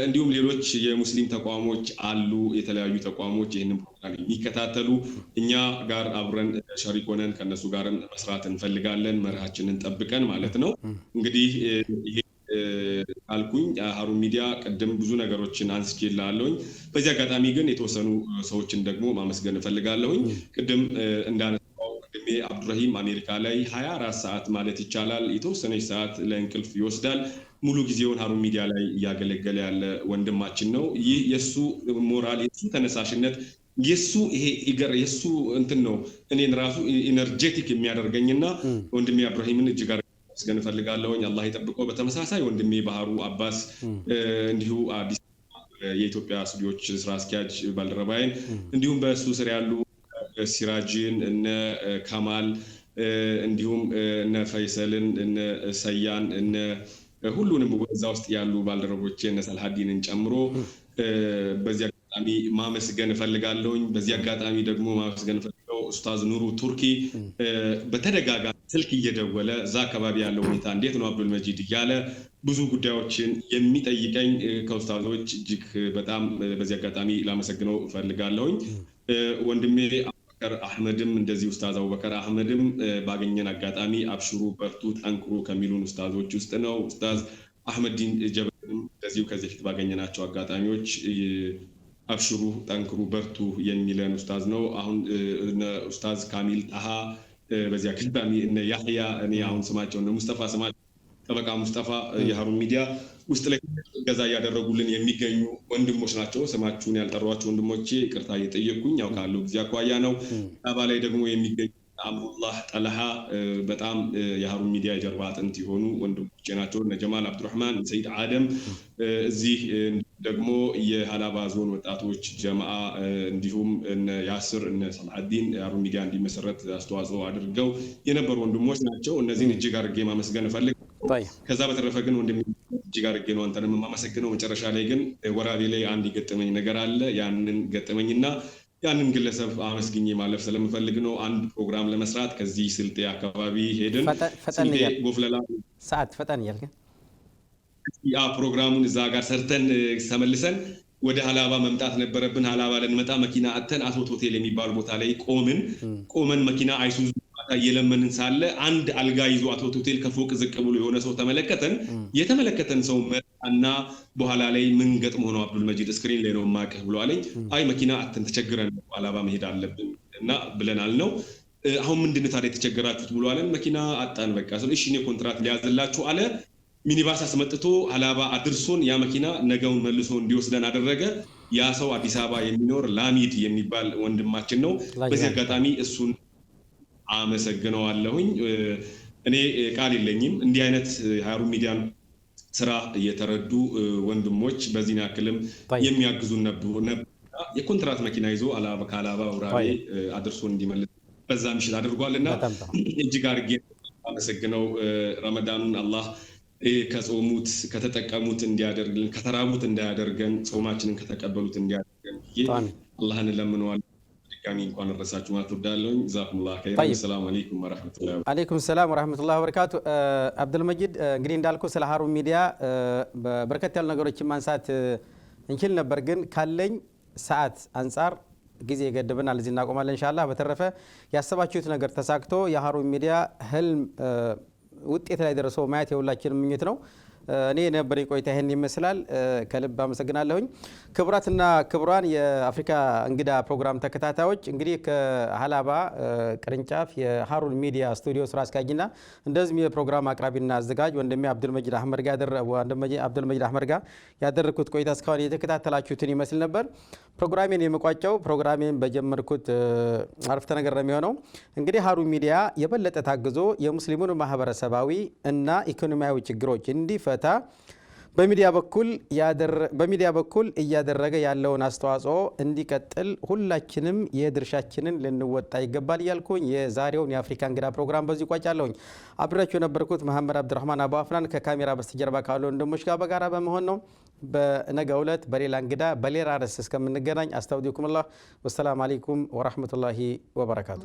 እንዲሁም ሌሎች የሙስሊም ተቋሞች አሉ። የተለያዩ ተቋሞች ይህንን ፕሮግራም የሚከታተሉ እኛ ጋር አብረን ሸሪክ ሆነን ከነሱ ጋርም መስራት እንፈልጋለን፣ መርሃችንን ጠብቀን ማለት ነው። እንግዲህ ይሄ አልኩኝ። ሀሩን ሚዲያ ቀደም ብዙ ነገሮችን አንስቼላለሁኝ። በዚህ አጋጣሚ ግን የተወሰኑ ሰዎችን ደግሞ ማመስገን እፈልጋለሁኝ። ቅድም እንዳነሳው ወንድሜ አብዱራሂም አሜሪካ ላይ 24 ሰዓት ማለት ይቻላል የተወሰነች ሰዓት ለእንቅልፍ ይወስዳል። ሙሉ ጊዜውን ሀሩን ሚዲያ ላይ እያገለገለ ያለ ወንድማችን ነው። ይህ የሱ ሞራል የሱ ተነሳሽነት የሱ እንትን ነው እኔን ራሱ ኢነርጄቲክ የሚያደርገኝና ወንድሜ አብዱራሂምን እጅግ ማመስገን እፈልጋለሁኝ። አላህ ይጠብቀው። በተመሳሳይ ወንድሜ ባህሩ አባስ እንዲሁ አዲስ የኢትዮጵያ ስቱዲዮች ስራ አስኪያጅ ባልደረባይን እንዲሁም በሱ ስር ያሉ ሲራጅን እነ ካማል እንዲሁም እነ ፈይሰልን እነ ሰያን እነ ሁሉንም እዛ ውስጥ ያሉ ባልደረቦቼ እነ ሰልሃዲንን ጨምሮ በዚህ አጋጣሚ ማመስገን እፈልጋለሁኝ። በዚህ አጋጣሚ ደግሞ ማመስገን እፈልጋለሁ ኡስታዝ ኑሩ ቱርኪ በተደጋጋሚ ስልክ እየደወለ እዛ አካባቢ ያለው ሁኔታ እንዴት ነው አብዱል መጂድ እያለ ብዙ ጉዳዮችን የሚጠይቀኝ ከኡስታዞች እጅግ በጣም በዚህ አጋጣሚ ላመሰግነው እፈልጋለሁኝ። ወንድሜ አቡበከር አህመድም እንደዚህ ኡስታዝ አቡበከር አህመድም ባገኘን አጋጣሚ አብሽሩ በርቱ ጠንክሩ ከሚሉን ኡስታዞች ውስጥ ነው። ኡስታዝ አህመድን ጀበልም እንደዚሁ ከዚህ ፊት ባገኘናቸው አጋጣሚዎች አብሽሩ ጠንክሩ በርቱ የሚለን ኡስታዝ ነው። አሁን ኡስታዝ ካሚል ጣሃ በዚህ አጋጣሚ እነ ያህያ እኔ አሁን ስማቸው እነ ሙስጠፋ ስማቸው ጠበቃ ሙስጠፋ የሀሩን ሚዲያ ውስጥ ላይ ገዛ ያደረጉልን የሚገኙ ወንድሞች ናቸው። ስማችሁን ያልጠሯቸው ወንድሞቼ ይቅርታ እየጠየቁኝ ያው ካለው ጊዜ አኳያ ነው። አባ ላይ ደግሞ የሚገኙ አምሩላህ ጠለሃ በጣም የሀሩን ሚዲያ የጀርባ አጥንት የሆኑ ወንድሞቼ ናቸው። እነ ጀማል አብዱራህማን፣ ሰይድ አደም እዚህ ደግሞ የሀላባ ዞን ወጣቶች ጀማዓ እንዲሁም እነ ያስር እነ ሰልሐዲን የሀሩን ሚዲያ እንዲመሰረት አስተዋጽኦ አድርገው የነበሩ ወንድሞች ናቸው። እነዚህን እጅግ አድርጌ ማመስገን እፈልጋለሁ። ከዛ በተረፈ ግን ወንድሜ እጅግ አድርጌ ነው አንተንም የማመሰግነው። መጨረሻ ላይ ግን ወራቤ ላይ አንድ ገጠመኝ ነገር አለ። ያንን ገጠመኝና ያንን ግለሰብ አመስግኜ ማለፍ ስለምፈልግ ነው። አንድ ፕሮግራም ለመስራት ከዚህ ስልጤ አካባቢ ሄድን። ፈጠን ጎፍለላ ሰዓት ፈጠን እያልክ ያ ፕሮግራሙን እዛ ጋር ሰርተን ተመልሰን ወደ ሀላባ መምጣት ነበረብን። ሀላባ ለንመጣ መኪና አተን አቶት ሆቴል የሚባል ቦታ ላይ ቆመን መኪና አይሱዙ እየለመንን ሳለ አንድ አልጋ ይዞ አቶት ሆቴል ከፎቅ ዝቅ ብሎ የሆነ ሰው ተመለከተን። የተመለከተን ሰው መጣና በኋላ ላይ ምን ገጥሞ ነው አብዱል መጂድ ስክሪን ላይ ነው ማቀህ ብሎ አለኝ። አይ መኪና አተን ተቸግረን ሀላባ መሄድ አለብን እና ብለናል ነው። አሁን ምንድን ታዲያ የተቸገራችሁት ብሎ አለን። መኪና አጣን በቃ ስለ እሺ እኔ ኮንትራት ሊያዝላችሁ አለ። ሚኒባስ አስመጥቶ ሀላባ አድርሶን ያ መኪና ነገውን መልሶ እንዲወስደን አደረገ። ያ ሰው አዲስ አበባ የሚኖር ላሚድ የሚባል ወንድማችን ነው። በዚህ አጋጣሚ እሱን አመሰግነዋለሁኝ። እኔ ቃል የለኝም። እንዲህ አይነት ሀሩን ሚዲያን ስራ እየተረዱ ወንድሞች በዚህ ያክልም የሚያግዙን ነበሩ። የኮንትራት መኪና ይዞ ከሀላባ ወራቤ አድርሶን እንዲመልስ በዛ ምሽት አድርጓልና እጅግ አድርጌ አመሰግነው። ረመዳኑን አላህ ከጾሙት ከተጠቀሙት እንዲያደርግልን ከተራቡት እንዳያደርገን ጾማችንን ከተቀበሉት እንዲያደርገን አላህን ለምነዋል። ድጋሚ እንኳን ረሳችሁ ማለት ወዳለሁ። ጀዛኩሙላህ ኸይር። ሰላም አለይኩም ወራህመቱላሂ ወበረካቱ። አለይኩም ሰላም ወራህመቱላሂ ወበረካቱ። አብዱል መጂድ እንግዲህ እንዳልኩ ስለ ሀሩን ሚዲያ በርከት ያሉ ነገሮችን ማንሳት እንችል ነበር፣ ግን ካለኝ ሰዓት አንጻር ጊዜ ይገድበናል። እዚህ እናቆማለን ኢንሻአላህ። በተረፈ ያሰባችሁት ነገር ተሳክቶ የሀሩን ሚዲያ ህልም ውጤት ላይ ደርሶ ማየት የሁላችንም ምኞት ነው። እኔ የነበረኝ ቆይታ ይሄን ይመስላል። ከልብ አመሰግናለሁኝ። ክቡራትና ክቡራን የአፍሪካ እንግዳ ፕሮግራም ተከታታዮች እንግዲህ ከሀላባ ቅርንጫፍ የሀሩን ሚዲያ ስቱዲዮ ስራ አስኪያጅና እንደዚህም የፕሮግራም አቅራቢና አዘጋጅ ወንድሜ አብዱል መጂድ አህመድ ጋር ያደረኩት ቆይታ እስካሁን የተከታተላችሁትን ይመስል ነበር። ፕሮግራሜን የመቋጫው ፕሮግራሜን በጀመርኩት አረፍተ ነገር ነው የሚሆነው። እንግዲህ ሀሩን ሚዲያ የበለጠ ታግዞ የሙስሊሙን ማህበረሰባዊ እና ኢኮኖሚያዊ ችግሮች እንዲፈታ በሚዲያ በኩል እያደረገ ያለውን አስተዋጽኦ እንዲቀጥል ሁላችንም የድርሻችንን ልንወጣ ይገባል እያልኩኝ የዛሬውን የአፍሪካ እንግዳ ፕሮግራም በዚህ ቋጫለሁኝ። አብራችሁ የነበርኩት መሐመድ አብዱራህማን አቡ አፍናን ከካሜራ በስተጀርባ ካሉ ወንድሞች ጋር በጋራ በመሆን ነው። በነገው ዕለት በሌላ እንግዳ በሌላ ርዕስ እስከምንገናኝ አስተውዲኩሙላህ። ወሰላሙ አለይኩም ወራህመቱላሂ ወበረካቱ።